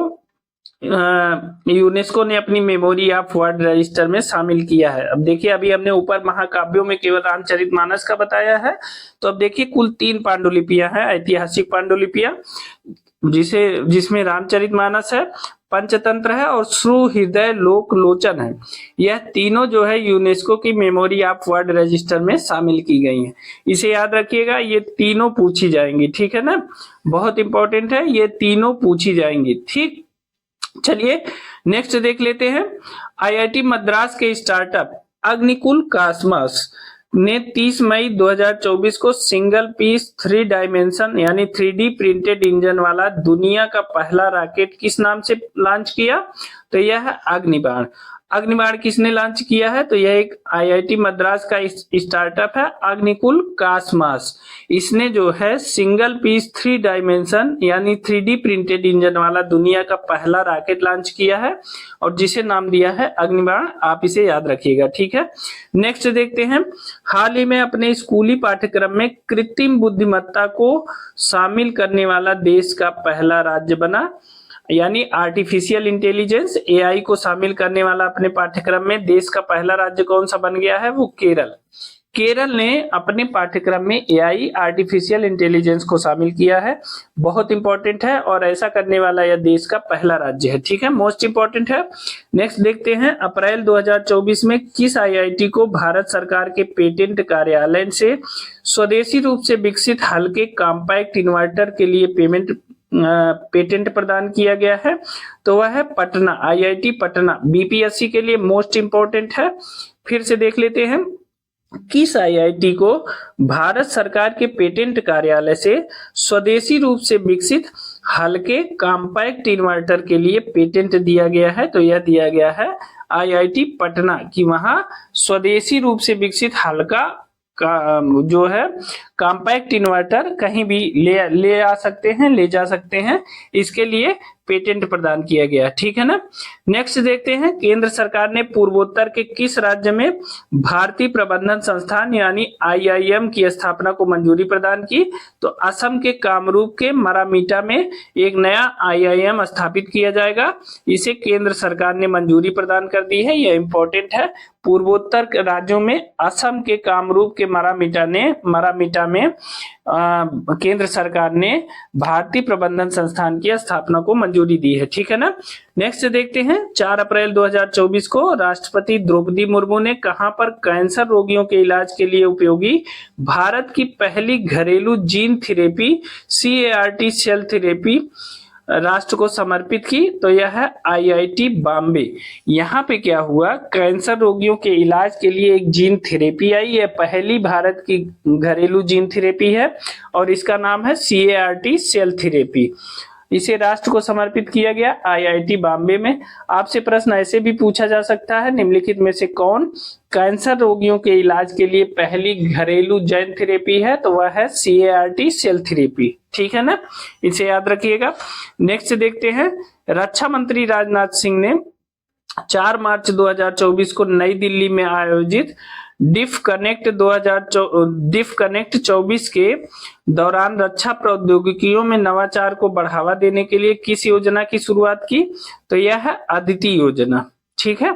यूनेस्को ने अपनी मेमोरी ऑफ वर्ल्ड रजिस्टर में शामिल किया है। अब देखिए, अभी हमने ऊपर महाकाव्यों में केवल रामचरितमानस का बताया है, तो अब देखिए कुल 3 पांडुलिपियां हैं, ऐतिहासिक पांडुलिपियां, जिसमें रामचरितमानस है, पंचतंत्र है और सुहृदय लोकलोचन है। यह तीनों जो है यूनेस्को की मेमोरी ऑफ वर्ल्ड रजिस्टर में शामिल की गई हैं। इसे याद रखिएगा, ये तीनों पूछी जाएंगी, ठीक है ना, बहुत इंपॉर्टेंट है, ये तीनों पूछी जाएंगी, ठीक। चलिए नेक्स्ट देख लेते हैं, आईआईटी मद्रास के स्टार्टअप अग्निकुल कॉस्मॉस ने 30 मई 2024 को सिंगल पीस 3 डायमेंशन यानी 3D प्रिंटेड इंजन वाला दुनिया का पहला रॉकेट किस नाम से लॉन्च किया, तो यह है अग्निबाण। अग्निबाण किसने लॉन्च किया है, तो यह एक आईआईटी मद्रास का स्टार्टअप है अग्निकुल कॉस्मॉस। इसने जो है सिंगल पीस 3 डायमेंशन यानी 3D प्रिंटेड इंजन वाला दुनिया का पहला रॉकेट लॉन्च किया है और जिसे नाम दिया है अग्निबाण। आप इसे याद रखिएगा, ठीक है। नेक्स्ट देखते हैं, हाल ही में अपने स्कूली पाठ्यक्रम में कृत्रिम बुद्धिमत्ता को शामिल करने वाला देश का पहला राज्य बना, यानी आर्टिफिशियल इंटेलिजेंस एआई को शामिल करने वाला अपने पाठ्यक्रम में देश का पहला राज्य कौन सा बन गया है, वो केरल। केरल ने अपने पाठ्यक्रम में एआई आर्टिफिशियल इंटेलिजेंस को शामिल किया है, बहुत इंपॉर्टेंट है, और ऐसा करने वाला यह देश का पहला राज्य है, ठीक है, मोस्ट इंपॉर्टेंट है। नेक्स्ट देखते हैं, अप्रैल 2024 में किस आईआईटी को भारत सरकार के पेटेंट कार्यालय से स्वदेशी रूप से विकसित हल्के कॉम्पैक्ट इन्वर्टर के लिए पेटेंट प्रदान किया गया है, तो वह है पटना, आईआईटी पटना, बीपीएससी के लिए मोस्ट इंपॉर्टेंट है। फिर से देख लेते हैं, किस आईआईटी को भारत सरकार के पेटेंट कार्यालय से स्वदेशी रूप से विकसित हल्के कॉम्पैक्ट इन्वर्टर के लिए पेटेंट दिया गया है, तो यह दिया गया है आईआईटी पटना की, वहां स्वदेशी रूप से विकसित हल्का का जो है कॉम्पैक्ट इन्वर्टर कहीं भी ले आ सकते हैं, ले जा सकते हैं, इसके लिए पेटेंट प्रदान किया गया, ठीक है ना। नेक्स्ट देखते हैं, केंद्र सरकार ने पूर्वोत्तर के किस राज्य में भारतीय प्रबंधन संस्थान यानी आईआईएम की स्थापना को मंजूरी प्रदान की, तो असम के कामरूप के मरामीटा में एक नया आईआईएम स्थापित किया जाएगा, इसे केंद्र सरकार ने मंजूरी प्रदान कर दी है, यह इंपॉर्टेंट है। पूर्वोत्तर राज्यों में असम के कामरूप के मरामीटा में केंद्र सरकार ने भारतीय प्रबंधन संस्थान की स्थापना को मंजूरी दी है, ठीक है ना। नेक्स्ट देखते हैं, 4 अप्रैल 2024 को राष्ट्रपति द्रौपदी मुर्मू ने कहां पर कैंसर रोगियों के इलाज के लिए उपयोगी भारत की पहली घरेलू gene therapy CAR-T cell therapy राष्ट्र को समर्पित की, तो यह है आईआईटी बॉम्बे। यहाँ पे क्या हुआ, कैंसर रोगियों के इलाज के लिए एक जीन थेरेपी आई, यह पहली भारत की घरेलू जीन थेरेपी है और इसका नाम है CAR-T सेल थेरेपी। इसे राष्ट्र को समर्पित किया गया आईआईटी बॉम्बे में। आपसे प्रश्न ऐसे भी पूछा जा सकता है, निम्नलिखित में से कौन कैंसर रोगियों के इलाज के लिए पहली घरेलू जीन थेरेपी है, तो वह है CAR-T सेल थेरेपी, ठीक है ना, इसे याद रखिएगा। नेक्स्ट देखते हैं, रक्षा मंत्री राजनाथ सिंह ने 4 मार्च 2024 को नई दिल्ली में आयोजित डिफ कनेक्ट 24 के दौरान रक्षा प्रौद्योगिकियों में नवाचार को बढ़ावा देने के लिए किस योजना की शुरुआत की, तो यह है अदिति योजना, ठीक है।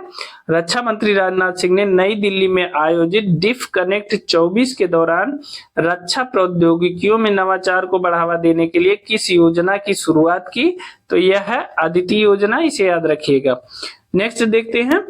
रक्षा मंत्री राजनाथ सिंह ने नई दिल्ली में आयोजित डिफ कनेक्ट 24 के दौरान रक्षा प्रौद्योगिकियों में नवाचार को बढ़ावा देने के लिए किस योजना की शुरुआत की? तो यह है अदिति योजना, इसे याद रखिएगा। नेक्स्ट देखते हैं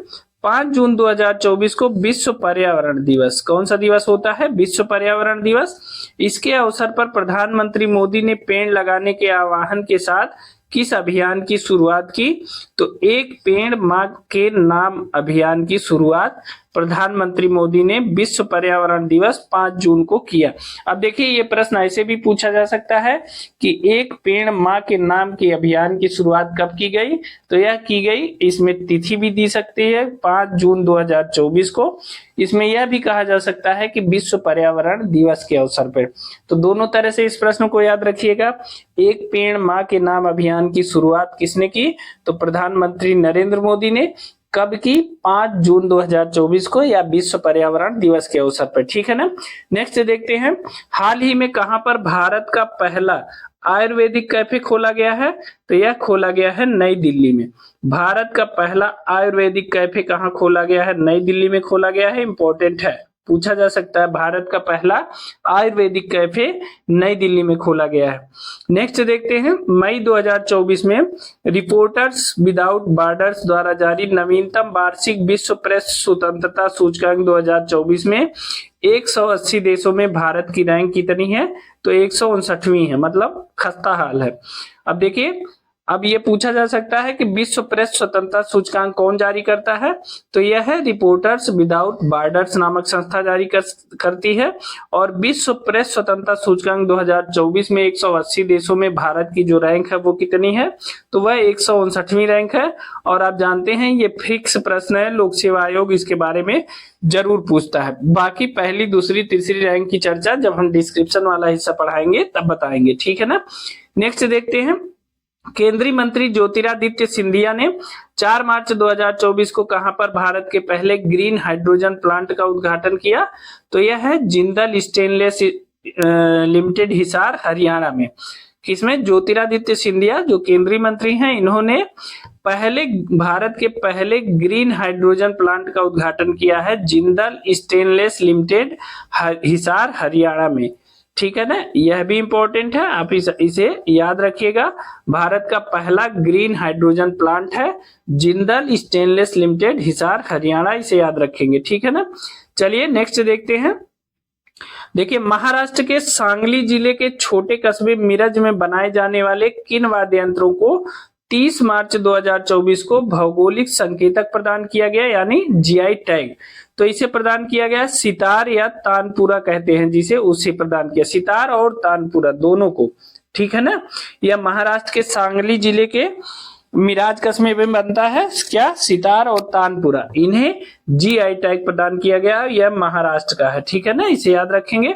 5 जून 2024 को विश्व पर्यावरण दिवस, कौन सा दिवस होता है? विश्व पर्यावरण दिवस। इसके अवसर पर प्रधानमंत्री मोदी ने पेड़ लगाने के आह्वान के साथ किस अभियान की शुरुआत की? तो एक पेड़ मां के नाम अभियान की शुरुआत प्रधानमंत्री मोदी ने विश्व पर्यावरण दिवस 5 जून को किया। अब देखिए ये प्रश्न ऐसे भी पूछा जा सकता है कि एक पेड़ मां के नाम के अभियान की शुरुआत कब की गई? तो यह की गई, इसमें तिथि भी दी सकती है 5 जून 2024 को। इसमें यह भी कहा जा सकता है कि विश्व पर्यावरण दिवस के अवसर पर। तो दोनों तरह से इस प्रश्न को याद रखिएगा। एक पेड़ मां के नाम अभियान की शुरुआत किसने की? तो प्रधानमंत्री नरेंद्र मोदी ने। कब की? 5 जून 2024 को, या विश्व पर्यावरण दिवस के अवसर पर, ठीक है ना। नेक्स्ट देखते हैं हाल ही में कहां पर भारत का पहला आयुर्वेदिक कैफे खोला गया है? तो यह खोला गया है नई दिल्ली में। भारत का पहला आयुर्वेदिक कैफे कहां खोला गया है? नई दिल्ली में खोला गया है, इंपॉर्टेंट है, पूछा जा सकता है। भारत का पहला आयुर्वेदिक कैफे नई दिल्ली में खोला गया है। नेक्स्ट देखते हैं मई 2024 में रिपोर्टर्स विदाउट बॉर्डर्स द्वारा जारी नवीनतम वार्षिक विश्व प्रेस स्वतंत्रता सूचकांक 2024 में 180 देशों में भारत की रैंक कितनी है? तो 159वीं है, मतलब खस्ता हाल है। अब देखिए, अब ये पूछा जा सकता है कि विश्व प्रेस स्वतंत्रता सूचकांक कौन जारी करता है? तो यह है रिपोर्टर्स विदाउट बॉर्डर्स नामक संस्था जारी करती है। और विश्व प्रेस स्वतंत्रता सूचकांक 2024 में 180 देशों में भारत की जो रैंक है वो कितनी है? तो वह 159वीं रैंक है। और आप जानते हैं ये फिक्स प्रश्न है, लोक सेवा आयोग इसके बारे में जरूर पूछता है। बाकी पहली, दूसरी, तीसरी रैंक की चर्चा जब हम डिस्क्रिप्शन वाला हिस्सा पढ़ाएंगे तब बताएंगे, ठीक है ना। नेक्स्ट देखते हैं केंद्रीय मंत्री ज्योतिरादित्य सिंधिया ने 4 मार्च 2024 को कहां पर भारत के पहले ग्रीन हाइड्रोजन प्लांट का उद्घाटन किया? तो यह है जिंदल स्टेनलेस लिमिटेड, हिसार, हरियाणा में। किसमें? ज्योतिरादित्य सिंधिया जो केंद्रीय मंत्री हैं, इन्होंने भारत के पहले ग्रीन हाइड्रोजन प्लांट का उद्घाटन किया है जिंदल स्टेनलेस लिमिटेड, हिसार, हरियाणा में, ठीक है ना। यह भी इंपॉर्टेंट है, आप इसे याद रखिएगा। भारत का पहला ग्रीन हाइड्रोजन प्लांट है जिंदल स्टेनलेस लिमिटेड, हिसार, हरियाणा, इसे याद रखेंगे, ठीक है ना। चलिए नेक्स्ट देखते हैं। देखिए महाराष्ट्र के सांगली जिले के छोटे कस्बे मिरज में बनाए जाने वाले किन वाद्य यंत्रों को 30 मार्च 2024 को भौगोलिक संकेतक प्रदान किया गया, यानी जीआई टैग? तो इसे प्रदान किया गया सितार या तानपुरा कहते हैं जिसे, उससे प्रदान किया, सितार और तानपुरा दोनों को, ठीक है ना। यह महाराष्ट्र के सांगली जिले के मिराज कस्बे में बनता है, क्या? सितार और तानपुरा, इन्हें जीआई टैग प्रदान किया गया, यह महाराष्ट्र का है, ठीक है ना, इसे याद रखेंगे।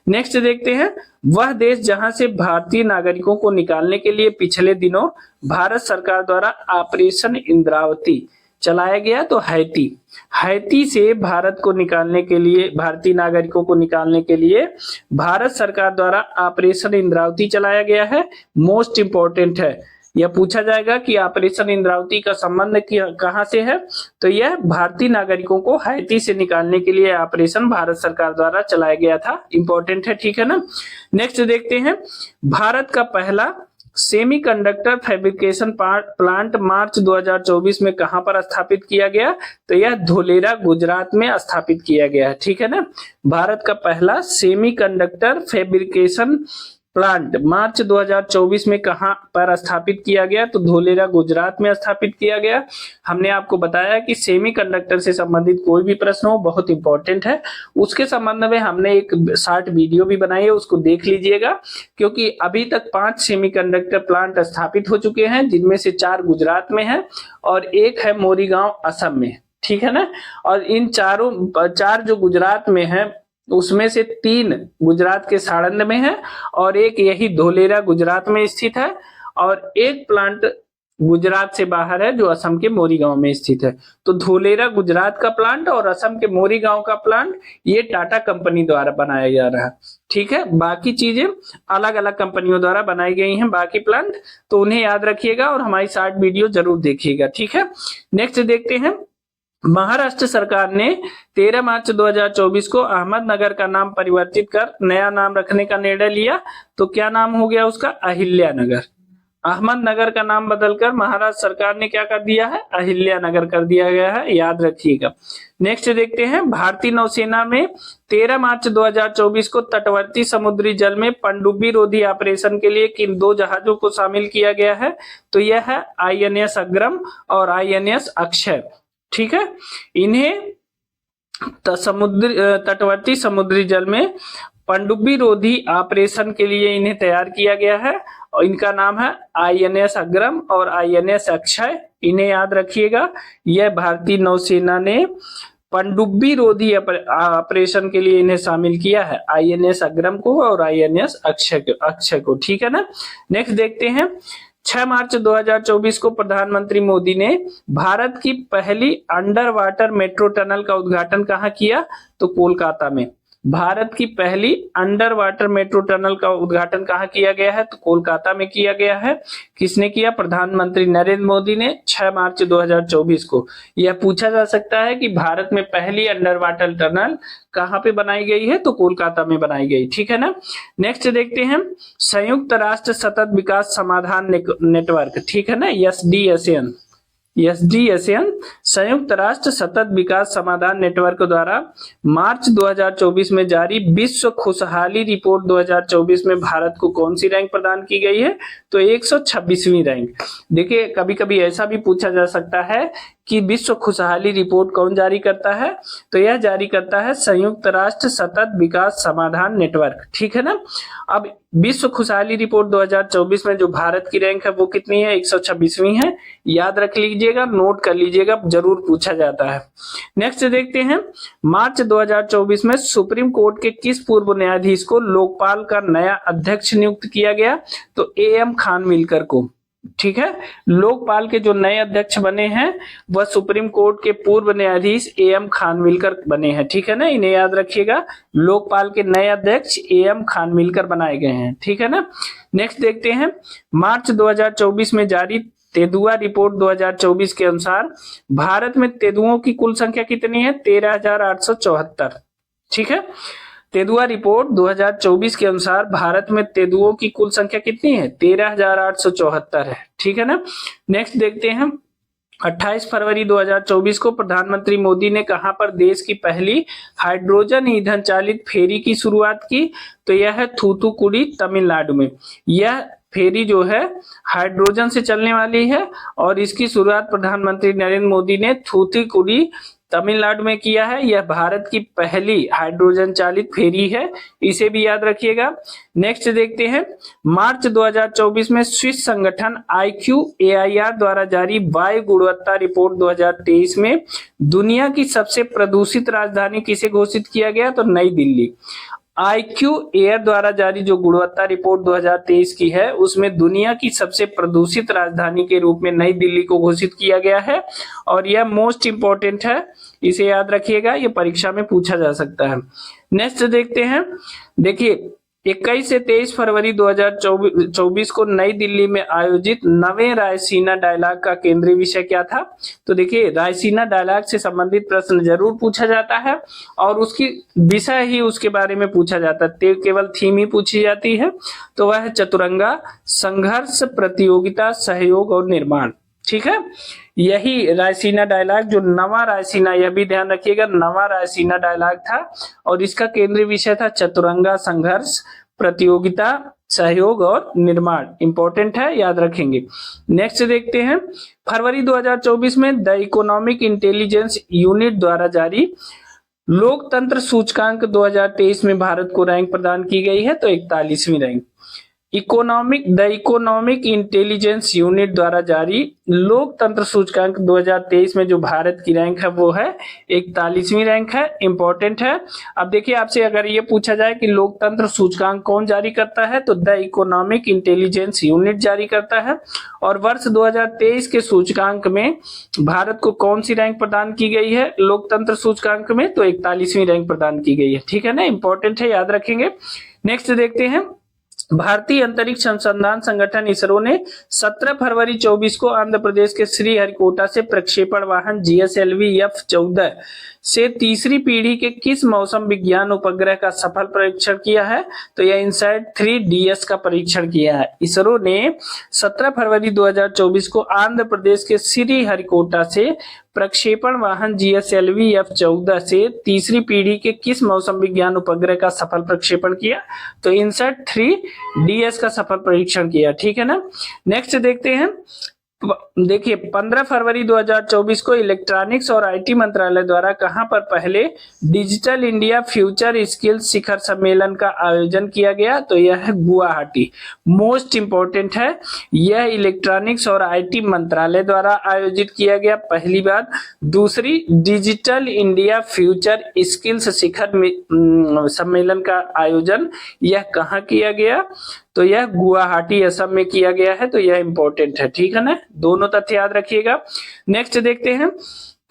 नेक्स्ट देखते हैं वह देश जहां से भारतीय नागरिकों को निकालने के लिए पिछले दिनों भारत सरकार द्वारा ऑपरेशन इंद्रावती चलाया गया, तो हैती। हैती से भारत को निकालने के लिए, भारतीय नागरिकों को निकालने के लिए भारत सरकार द्वारा ऑपरेशन इंद्रावती चलाया गया है, मोस्ट इंपॉर्टेंट है। यह पूछा जाएगा कि ऑपरेशन इंद्रावती का संबंध कहां से है? तो यह भारतीय नागरिकों को हैती से निकालने के लिए ऑपरेशन भारत सरकार द्वारा चलाया गया था, इंपॉर्टेंट है, ठीक है ना। नेक्स्ट देखते हैं भारत का पहला सेमीकंडक्टर फैब्रिकेशन प्लांट मार्च 2024 में कहां पर स्थापित किया गया? तो यह धोलेरा, गुजरात में स्थापित किया गया है, ठीक है ना। भारत का पहला सेमीकंडक्टर फैब्रिकेशन प्लांट मार्च 2024 में कहां पर स्थापित किया गया? तो धोलेरा, गुजरात में स्थापित किया गया। हमने आपको बताया कि सेमीकंडक्टर से संबंधित कोई भी प्रश्न हो बहुत इंपॉर्टेंट है, उसके संबंध में हमने एक शॉर्ट वीडियो भी बनाई है, उसको देख लीजिएगा, क्योंकि अभी तक 5 सेमीकंडक्टर प्लांट स्थापित हो चुके हैं, जिनमें से 4 गुजरात में है और एक है मोरीगांव, असम में, ठीक है ना। और इन 4 जो गुजरात में है उसमें से 3 गुजरात के साड़ंद में है और एक यही धोलेरा गुजरात में स्थित है, और एक प्लांट गुजरात से बाहर है जो असम के मोरीगांव में स्थित है। तो धोलेरा गुजरात का प्लांट और असम के मोरीगांव का प्लांट ये टाटा कंपनी द्वारा बनाया जा रहा है, ठीक है। बाकी चीजें अलग अलग कंपनियों द्वारा बनाई गई हैं, बाकी प्लांट, तो उन्हें याद रखिएगा और हमारी शॉर्ट वीडियो जरूर देखिएगा, ठीक है। नेक्स्ट देखते हैं महाराष्ट्र सरकार ने 13 मार्च 2024 को अहमदनगर का नाम परिवर्तित कर नया नाम रखने का निर्णय लिया। तो क्या नाम हो गया उसका? अहिल्यानगर। अहमदनगर का नाम बदलकर महाराष्ट्र सरकार ने क्या कर दिया है? अहिल्यानगर कर दिया गया है, याद रखिएगा। नेक्स्ट देखते हैं, भारतीय नौसेना में 13 मार्च 2024 को तटवर्ती समुद्री जल में पनडुब्बी रोधी ऑपरेशन के लिए किन 2 जहाजों को शामिल किया गया है? तो यह है INS अग्रम और INS अक्षय। ठीक है, इन्हें तटवर्ती समुद्री जल में पनडुब्बी रोधी ऑपरेशन के लिए इन्हें तैयार किया गया है और इनका नाम है INS अग्रम और INS अक्षय। इन्हें याद रखिएगा। यह भारतीय नौसेना ने पनडुब्बी रोधी ऑपरेशन के लिए इन्हें शामिल किया है, INS अग्रम को और INS अक्षय को। ठीक है ना। नेक्स्ट देखते हैं, 6 मार्च 2024 को प्रधानमंत्री मोदी ने भारत की पहली अंडर वाटर मेट्रो टनल का उद्घाटन कहाँ किया? तो कोलकाता में। भारत की पहली अंडर वाटर मेट्रो टनल का उद्घाटन कहाँ किया गया है? तो कोलकाता में किया गया है। किसने किया? प्रधानमंत्री नरेंद्र मोदी ने 6 मार्च 2024 को। यह पूछा जा सकता है कि भारत में पहली अंडर वाटर टनल कहाँ पे बनाई गई है? तो कोलकाता में बनाई गई। ठीक है ना। नेक्स्ट देखते हैं, संयुक्त राष्ट्र सतत विकास समाधान नेटवर्क, ठीक है ना, SDSN संयुक्त राष्ट्र सतत विकास समाधान नेटवर्क द्वारा मार्च 2024 में जारी विश्व खुशहाली रिपोर्ट 2024 में भारत को कौन सी रैंक प्रदान की गई है? तो 126वीं रैंक। देखिए, कभी कभी ऐसा भी पूछा जा सकता है कि विश्व खुशहाली रिपोर्ट कौन जारी करता है? तो यह जारी करता है संयुक्त राष्ट्र सतत विकास समाधान नेटवर्क। ठीक है ना। अब विश्व खुशहाली रिपोर्ट 2024 में जो भारत की रैंक है वो कितनी है? 126वीं है। याद रख लीजिएगा, नोट कर लीजिएगा, जरूर पूछा जाता है। नेक्स्ट देखते हैं, मार्च 2024 में सुप्रीम कोर्ट के किस पूर्व न्यायाधीश को लोकपाल का नया अध्यक्ष नियुक्त किया गया? तो AM खानविलकर को। ठीक है, लोकपाल के जो नए अध्यक्ष बने हैं वह सुप्रीम कोर्ट के पूर्व न्यायाधीश AM खानविलकर बने हैं। ठीक है ना, इन्हें याद रखिएगा। लोकपाल के नए अध्यक्ष AM खानविलकर बनाए गए हैं। ठीक है ना। नेक्स्ट देखते हैं, मार्च 2024 में जारी तेंदुआ रिपोर्ट 2024 के अनुसार भारत में तेंदुओं की कुल संख्या कितनी है? 13,874। ठीक है, तेंदुआ रिपोर्ट 2024 के अनुसार भारत में तेंदुओं की कुल संख्या कितनी है? 13,874 है। ठीक है ना। नेक्स्ट देखते हैं, 28 फरवरी 2024 को प्रधानमंत्री मोदी ने कहां पर देश की पहली हाइड्रोजन ईंधन चालित फेरी की शुरुआत की? तो यह है थूथुकुडी, तमिलनाडु में। यह फेरी जो है हाइड्रोजन से चलने वाली है और इसकी शुरुआत प्रधानमंत्री नरेंद्र मोदी ने थूथुकुडी, तमिलनाडु में किया है। यह भारत की पहली हाइड्रोजन चालित फेरी है, इसे भी याद रखिएगा। नेक्स्ट देखते हैं, मार्च 2024 में स्विस संगठन IQAIR द्वारा जारी वायु गुणवत्ता रिपोर्ट 2023 में दुनिया की सबसे प्रदूषित राजधानी किसे घोषित किया गया? तो नई दिल्ली। IQAIR द्वारा जारी जो गुणवत्ता रिपोर्ट 2023 की है उसमें दुनिया की सबसे प्रदूषित राजधानी के रूप में नई दिल्ली को घोषित किया गया है और यह मोस्ट इंपॉर्टेंट है, इसे याद रखिएगा, यह परीक्षा में पूछा जा सकता है। नेक्स्ट देखते हैं, देखिए 21 से 23 फरवरी 2024 को नई दिल्ली में आयोजित 9वें रायसीना डायलॉग का केंद्रीय विषय क्या था? तो देखिए, रायसीना डायलॉग से संबंधित प्रश्न जरूर पूछा जाता है और उसकी विषय ही उसके बारे में पूछा जाता है, केवल थीम ही पूछी जाती है। तो वह है चतुरंगा, संघर्ष, प्रतियोगिता, सहयोग और निर्माण। ठीक है, यही रायसीना डायलॉग, जो नवा रायसीना, यह भी ध्यान रखिएगा, नवा रायसीना डायलॉग था और इसका केंद्रीय विषय था चतुरंगा, संघर्ष, प्रतियोगिता, सहयोग और निर्माण। इंपॉर्टेंट है, याद रखेंगे। नेक्स्ट देखते हैं, फरवरी 2024 में द इकोनॉमिक इंटेलिजेंस यूनिट द्वारा जारी लोकतंत्र सूचकांक 2023 में भारत को रैंक प्रदान की गई है, तो 41वीं rank. The economic intelligence unit द्वारा जारी लोकतंत्र सूचकांक 2023 में जो भारत की रैंक है वो है 41वीं रैंक है। इंपॉर्टेंट है। अब देखिए, आपसे अगर ये पूछा जाए कि लोकतंत्र सूचकांक कौन जारी करता है, तो द इकोनॉमिक इंटेलिजेंस यूनिट जारी करता है और वर्ष 2023 के सूचकांक में भारत को कौन सी रैंक प्रदान की गई है लोकतंत्र सूचकांक में? तो 41वीं रैंक प्रदान की गई है। ठीक है ना, इंपॉर्टेंट है, याद रखेंगे। नेक्स्ट देखते हैं, भारतीय अंतरिक्ष अनुसंधान संगठन इसरो ने 17 फरवरी 24 को आंध्र प्रदेश के श्रीहरिकोटा से प्रक्षेपण वाहन GSLV F-14 से तीसरी पीढ़ी के किस मौसम विज्ञान उपग्रह का सफल परीक्षण किया है? तो यह इनसैट 3DS का परीक्षण किया है। इसरो ने 17 फरवरी 2024 को आंध्र प्रदेश के श्रीहरिकोटा से प्रक्षेपण वाहन GSLV F-14 से तीसरी पीढ़ी के किस मौसम विज्ञान उपग्रह का सफल प्रक्षेपण किया? तो इनसैट 3DS का सफल परीक्षण किया। ठीक है ना। नेक्स्ट देखते हैं। देखिए 15 फरवरी 2024 को इलेक्ट्रॉनिक्स और IT मंत्रालय द्वारा कहां पर पहले डिजिटल इंडिया फ्यूचर स्किल्स शिखर सम्मेलन का आयोजन किया गया? तो यह है गुवाहाटी। मोस्ट इंपोर्टेंट है, यह इलेक्ट्रॉनिक्स और IT मंत्रालय द्वारा आयोजित किया गया पहली बार। दूसरी, डिजिटल इंडिया फ्यूचर स्किल्स शिखर सम्मेलन का आयोजन यह कहां किया गया? तो यह गुवाहाटी असम में किया गया है। तो यह इंपॉर्टेंट है। ठीक है ना, दोनों तथ्य याद रखिएगा। नेक्स्ट देखते हैं।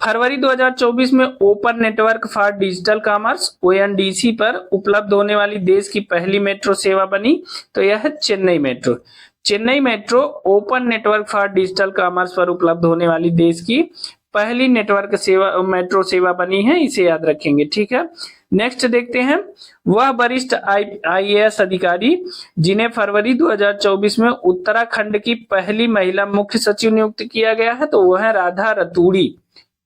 फरवरी 2024 में open network for digital commerce ONDC पर उपलब्ध होने वाली देश की पहली मेट्रो सेवा बनी। तो यह है Chennai metro. Chennai metro open network for digital commerce पर उपलब्ध होने वाली देश की पहली नेटवर्क सेवा मेट्रो सेवा बनी है, इसे याद रखेंगे। ठीक है। नेक्स्ट देखते हैं। वह वरिष्ठ IAS अधिकारी जिन्हें फरवरी 2024 में उत्तराखंड की पहली महिला मुख्य सचिव नियुक्त किया गया है, तो वह है राधा रतूड़ी।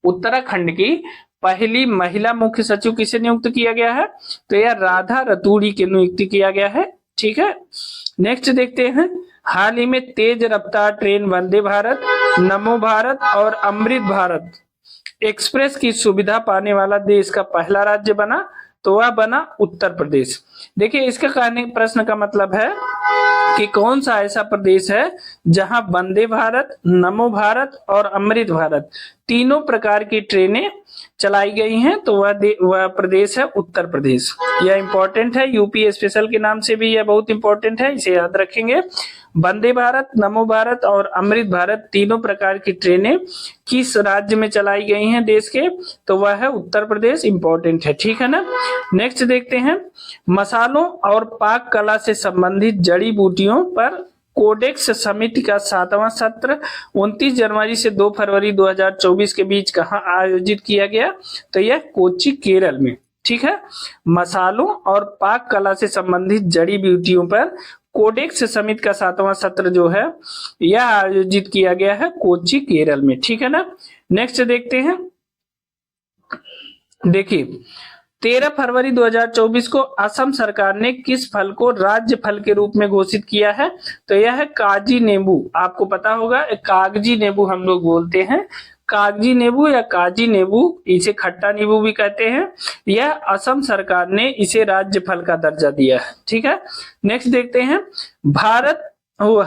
उत्तराखंड की पहली महिला मुख्य सचिव किसे नियुक्त किया गया है? तो यह राधा रतूड़ी की नियुक्ति किया गया है। ठीक है। नेक्स्ट देखते हैं। हाल ही में तेज रफ्तार ट्रेन वंदे भारत, नमो भारत और अमृत भारत एक्सप्रेस की सुविधा पाने वाला देश का पहला राज्य बना। तो वह बना उत्तर प्रदेश। देखिए इसका कहने प्रश्न का मतलब है कि कौन सा ऐसा प्रदेश है जहां वंदे भारत, नमो भारत और अमृत भारत तीनों प्रकार की ट्रेनें चलाई गई हैं? तो वह प्रदेश है उत्तर प्रदेश। यह इंपॉर्टेंट है, यूपी स्पेशल के नाम से भी यह बहुत इंपॉर्टेंट है, इसे याद रखेंगे। वंदे भारत, नमो भारत और अमृत भारत तीनों प्रकार की ट्रेनें किस राज्य में चलाई गई हैं देश के? तो वह है उत्तर प्रदेश। इंपॉर्टेंट है। ठीक है ना। नेक्स्ट देखते हैं। मसालों और पाक कला से संबंधित जड़ी बूटियों पर कोडेक्स समिति का 7वां सत्र 29 जनवरी से 2 फरवरी 2024 के बीच कहां आयोजित किया गया? तो यह कोच्चि, केरल में। ठीक है। मसालों और पाक कला से संबंधित जड़ी बूटियों पर कोडेक्स समिति का 7वां सत्र जो है यह आयोजित किया गया है कोच्चि, केरल में। ठीक है ना। नेक्स्ट देखते हैं। देखिए 13 फरवरी 2024 को असम सरकार ने किस फल को राज्य फल के रूप में घोषित किया है? तो यह है काजी नींबू। आपको पता होगा कागजी नींबू हम लोग बोलते हैं, कागजी नींबू या काजी नींबू, इसे खट्टा नींबू भी कहते हैं। यह असम सरकार ने इसे राज्य फल का दर्जा दिया है। ठीक है। नेक्स्ट देखते हैं।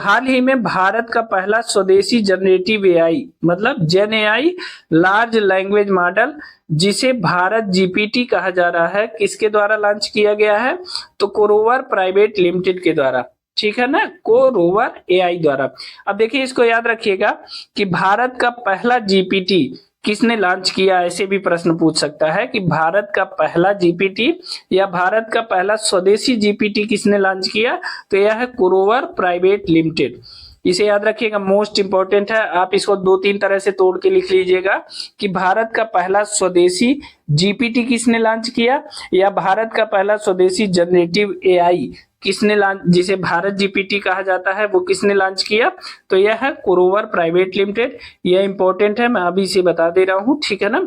हाल ही में भारत का पहला स्वदेशी जनरेटिव AI मतलब जेन AI लार्ज लैंग्वेज मॉडल जिसे भारत GPT कहा जा रहा है, किसके द्वारा लॉन्च किया गया है? तो कोरोवर प्राइवेट लिमिटेड के द्वारा। ठीक है ना, कोरोवर AI द्वारा। अब देखिए इसको याद रखिएगा कि भारत का पहला GPT किसने लॉन्च किया, ऐसे भी प्रश्न पूछ सकता है कि भारत का पहला GPT या भारत का पहला स्वदेशी GPT किसने लॉन्च किया? तो यह है कोरोवर प्राइवेट लिमिटेड। इसे याद रखिएगा, मोस्ट इंपॉर्टेंट है। आप इसको 2-3 तरह से तोड़ के लिख लीजिएगा कि भारत का पहला स्वदेशी GPT किसने लॉन्च किया, या भारत का पहला स्वदेशी जनरेटिव AI किसने लॉन्च, जिसे भारत GPT कहा जाता है, वो किसने लॉन्च किया? तो यह है कोरोवर प्राइवेट लिमिटेड। यह इंपॉर्टेंट है, मैं अभी इसे बता दे रहा हूं। ठीक है ना।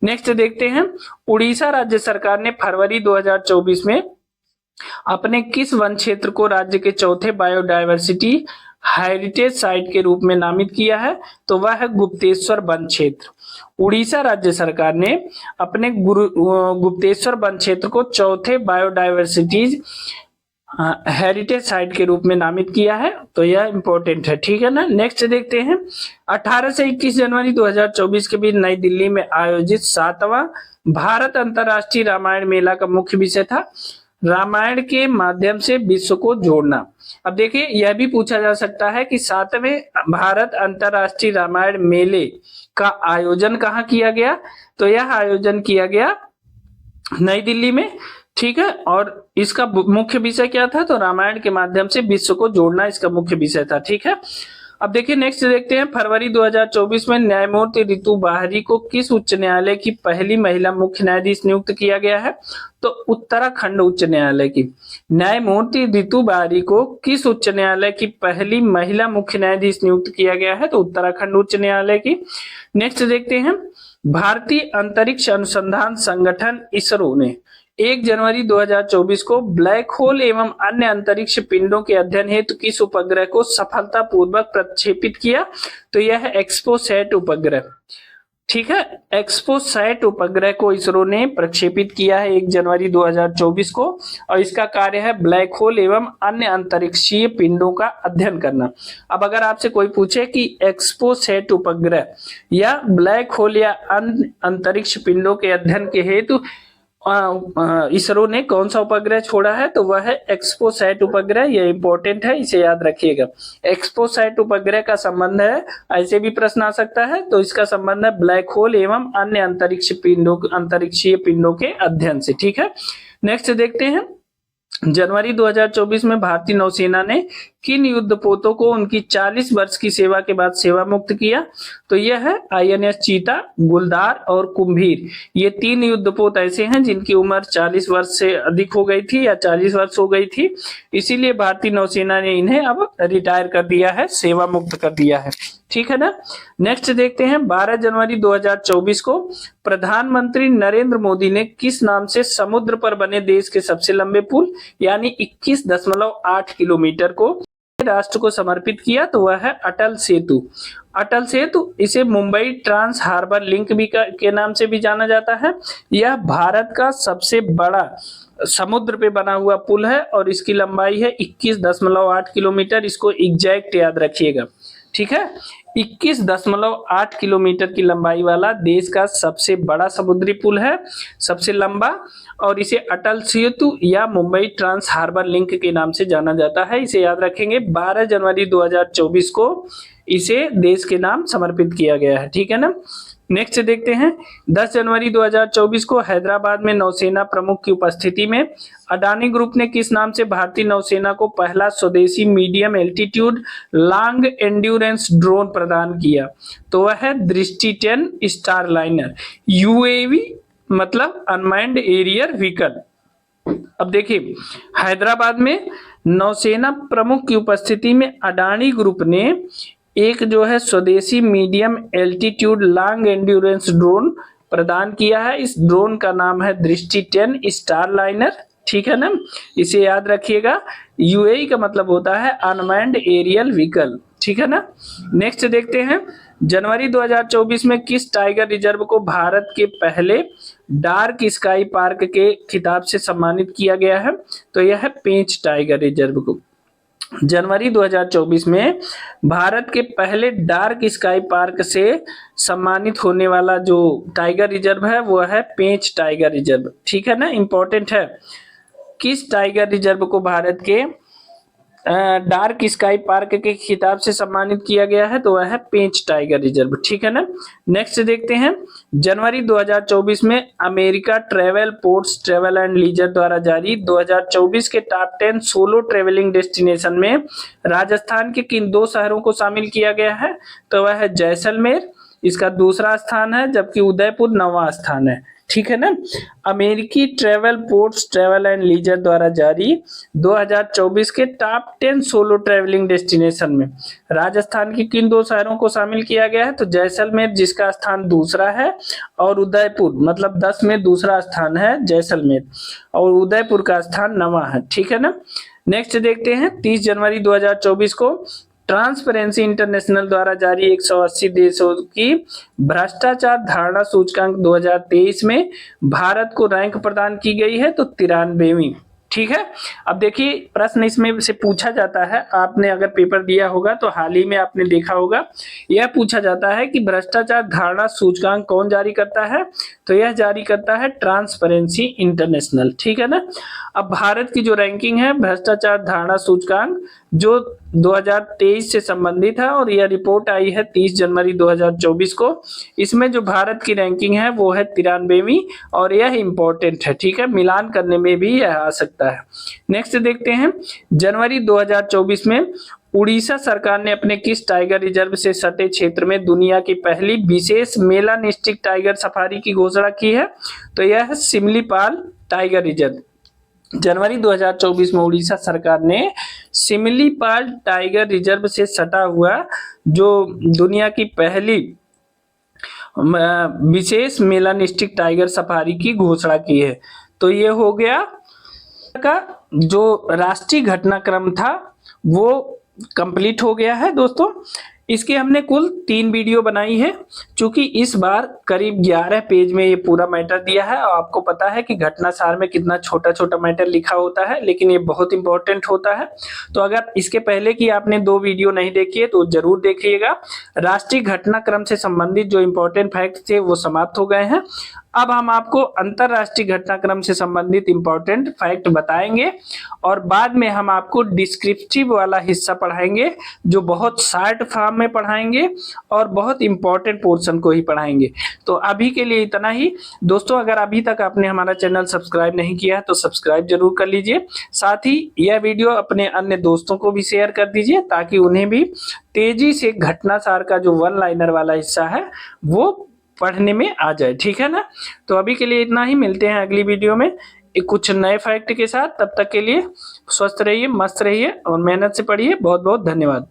नेक्स्ट देखते हैं। उड़ीसा राज्य सरकार ने फरवरी 2024 में अपने किस वन क्षेत्र को राज्य के चौथे बायोडायवर्सिटी हेरिटेज साइट के रूप में नामित किया है? तो वह है गुप्तेश्वर वन क्षेत्र। उड़ीसा राज्य सरकार ने अपने गुप्तेश्वर वन क्षेत्र को चौथे बायोडायवर्सिटीज हेरिटेज साइट के रूप में नामित किया है। तो यह इंपॉर्टेंट है। ठीक है ना। नेक्स्ट देखते हैं। 18 से 21 जनवरी 2024 के बीच नई दिल्ली में आयोजित 7वां भारत अंतर्राष्ट्रीय रामायण मेला का मुख्य विषय था रामायण के माध्यम से विश्व को जोड़ना। अब देखिए यह भी पूछा जा सकता है कि 7वें भारत अंतर्राष्ट्रीय रामायण मेले का आयोजन कहाँ किया गया? तो यह आयोजन किया गया नई दिल्ली में। ठीक है। और इसका मुख्य विषय क्या था, तो रामायण के माध्यम से विश्व को जोड़ना इसका मुख्य विषय था। ठीक है। अब देखिए नेक्स्ट देखते हैं, फरवरी 2024 में न्यायमूर्ति रितु बाहरी को किस उच्च न्यायालय की पहली महिला मुख्य न्यायाधीश नियुक्त किया गया है, तो उत्तराखंड उच्च न्यायालय की। न्यायमूर्ति रितु बाहरी को किस उच्च न्यायालय की पहली महिला मुख्य न्यायाधीश नियुक्त किया गया है, तो उत्तराखंड उच्च न्यायालय की। नेक्स्ट देखते हैं, भारतीय अंतरिक्ष अनुसंधान संगठन इसरो ने 1 जनवरी 2024 को ब्लैक होल एवं अन्य अंतरिक्ष पिंडों के अध्ययन हेतु किस उपग्रह को सफलतापूर्वक प्रक्षेपित किया, तो यह है एक्सपोसैट उपग्रह। ठीक है, एक्सपोसैट उपग्रह को इसरो ने प्रक्षेपित किया है 1 जनवरी 2024 को, और इसका कार्य है ब्लैक होल एवं अन्य अंतरिक्षीय पिंडों का अध्ययन करना। अब अगर आपसे कोई पूछे कि एक्सपोसैट उपग्रह या ब्लैक होल या अन्य अंतरिक्ष पिंडों के अध्ययन के हेतु इसरो ने कौन सा उपग्रह छोड़ा है, तो वह है एक्सपोसैट उपग्रह। यह इंपॉर्टेंट है, इसे याद रखिएगा। एक्सपोसैट उपग्रह का संबंध है, ऐसे भी प्रश्न आ सकता है, तो इसका संबंध है ब्लैक होल एवं अन्य अंतरिक्षीय पिंडों के अध्ययन से। ठीक है। नेक्स्ट देखते हैं, जनवरी 2024 में भारतीय नौसेना ने किन युद्धपोतों को उनकी 40 वर्ष की सेवा के बाद सेवा मुक्त किया, तो यह है INS चीता, गुलदार और कुंभीर। ये 3 युद्धपोत ऐसे हैं जिनकी उम्र 40 वर्ष से अधिक हो गई थी या 40 वर्ष हो गई थी, इसीलिए भारतीय नौसेना ने इन्हें अब रिटायर कर दिया है, सेवा मुक्त कर दिया है। ठीक है ना। नेक्स्ट देखते हैं, 12 जनवरी 2024 को प्रधानमंत्री नरेंद्र मोदी ने किस नाम से समुद्र पर बने देश के सबसे लंबे पुल यानी 21.8 किलोमीटर को राष्ट्र को समर्पित किया, तो वह है अटल सेतु। अटल सेतु, इसे मुंबई ट्रांस हार्बर लिंक भी के नाम से भी जाना जाता है। यह भारत का सबसे बड़ा समुद्र पे बना हुआ पुल है और इसकी लंबाई है 21.8 किलोमीटर। इसको एग्जैक्ट याद रखिएगा। ठीक है, 21.8 किलोमीटर की लंबाई वाला देश का सबसे बड़ा समुद्री पुल है, सबसे लंबा, और इसे अटल सेतु या मुंबई ट्रांस हार्बर लिंक के नाम से जाना जाता है। इसे याद रखेंगे। 12 जनवरी 2024 को इसे देश के नाम समर्पित किया गया है। ठीक है ना। नेक्स्ट देखते हैं, 10 जनवरी 2024 को हैदराबाद में नौसेना प्रमुख की उपस्थिति में अडानी ग्रुप ने किस नाम से भारतीय नौसेना को पहला स्वदेशी medium altitude long endurance drone प्रदान किया, तो वह है दृष्टि 10 स्टारलाइनर। UAV मतलब अनमैन्ड एरियल व्हीकल। अब देखिए, हैदराबाद में नौसेना प्रमुख की उपस्थिति में अडानी ग्रुप ने एक जो है स्वदेशी medium altitude long endurance drone प्रदान किया है। इस ड्रोन का नाम है दृष्टि 10 स्टारलाइनर। ठीक है ना, इसे याद रखिएगा। UAV का मतलब होता है अनमैन्ड एरियल व्हीकल। ठीक है ना। नेक्स्ट देखते हैं, जनवरी 2024 में किस टाइगर रिजर्व को भारत के पहले डार्क स्काई पार्क के खिताब से सम्मानित किया गया है, तो यह है पेंच टाइगर रिजर्व को। जनवरी 2024 में भारत के पहले डार्क स्काई पार्क से सम्मानित होने वाला जो टाइगर रिजर्व है वो है पेंच टाइगर रिजर्व। ठीक है ना, इंपॉर्टेंट है। किस टाइगर रिजर्व को भारत के डार्क स्काई पार्क के खिताब से सम्मानित किया गया है, तो वह है पेंच टाइगर रिजर्व। ठीक है ना। नेक्स्ट देखते हैं, जनवरी 2024 में America Travel Ports Travel and Leisure द्वारा जारी 2024 के टॉप 10 सोलो ट्रेवलिंग डेस्टिनेशन में राजस्थान के किन 2 शहरों को शामिल किया गया है, तो वह है जैसलमेर, इसका दूसरा स्थान है, जबकि उदयपुर 9वां स्थान है। ठीक है ना। अमेरिकी Travel Ports Travel and Leisure द्वारा जारी 2024 के टॉप 10 सोलो ट्रेवलिंग डेस्टिनेशन में राजस्थान के किन 2 शहरों को शामिल किया गया है, तो जैसलमेर जिसका स्थान दूसरा है, और उदयपुर मतलब 10 में दूसरा स्थान है जैसलमेर, और उदयपुर का स्थान 9वां है। ठीक है ना। नेक्स्ट देखते हैं, 30 जनवरी 2024 को ट्रांसपेरेंसी इंटरनेशनल द्वारा जारी 180 देशों की भ्रष्टाचार धारणा सूचकांक 2023 में भारत को रैंक प्रदान की गई है, तो 93वीं। ठीक है। अब देखिए, प्रश्न इसमें से पूछा जाता है, आपने अगर पेपर दिया होगा तो हाल ही में आपने देखा होगा, यह पूछा जाता है कि भ्रष्टाचार धारणा सूचकांक कौन जारी करता है, तो यह जारी करता है ट्रांसपेरेंसी इंटरनेशनल। ठीक है ना। अब भारत की जो रैंकिंग है भ्रष्टाचार धारणा सूचकांक जो 2023 से संबंधित है और यह रिपोर्ट आई है 30 जनवरी 2024 को। इसमें जो भारत की रैंकिंग है वो है 93वीं और यह इंपॉर्टेंट है, ठीक है, मिलान करने में भी यह आ सकता है। नेक्स्ट देखते हैं, जनवरी 2024 में उड़ीसा सरकार ने अपने किस टाइगर रिजर्व से सटे क्षेत्र में दुनिया की पहली विशेष मेलानिस्टिक टाइगर सफारी की घोषणा की है? तो यह है सिमलीपाल टाइगर रिजर्व। जनवरी 2024 में उड़ीसा सरकार ने सिमलीपाल टाइगर रिजर्व से सटा हुआ जो दुनिया की पहली विशेष मेलानिस्टिक टाइगर सफारी की घोषणा की है। तो ये हो गया का जो राष्ट्रीय घटनाक्रम था वो कंप्लीट हो गया है दोस्तों। इसके हमने कुल 3 वीडियो बनाई है। चूंकि इस बार करीब 11 पेज में ये पूरा मैटर दिया है और आपको पता है कि घटना सार में कितना छोटा छोटा मैटर लिखा होता है, लेकिन ये बहुत इंपॉर्टेंट होता है। तो अगर इसके पहले की आपने 2 वीडियो नहीं देखी है तो जरूर देखिएगा। राष्ट्रीय घटनाक्रम से संबंधित जो इंपॉर्टेंट फैक्ट थे वो समाप्त हो गए हैं। अब हम आपको अंतरराष्ट्रीय घटनाक्रम से संबंधित इंपॉर्टेंट फैक्ट बताएंगे और बाद में हम आपको डिस्क्रिप्टिव वाला हिस्सा पढ़ाएंगे जो बहुत शॉर्ट फॉर्म में पढ़ाएंगे और बहुत इंपॉर्टेंट पोर्शन को ही पढ़ाएंगे। तो अभी के लिए इतना ही दोस्तों। अगर अभी तक आपने हमारा चैनल सब्सक्राइब नहीं किया है तो सब्सक्राइब जरूर कर लीजिए। साथ ही यह वीडियो अपने अन्य दोस्तों को भी शेयर कर दीजिए ताकि उन्हें भी तेजी से घटनासार का जो वन लाइनर वाला हिस्सा है वो पढ़ने में आ जाए, ठीक है ना। तो अभी के लिए इतना ही, मिलते हैं अगली वीडियो में कुछ नए फैक्ट के साथ। तब तक के लिए स्वस्थ रहिए, मस्त रहिए और मेहनत से पढ़िए। बहुत बहुत धन्यवाद।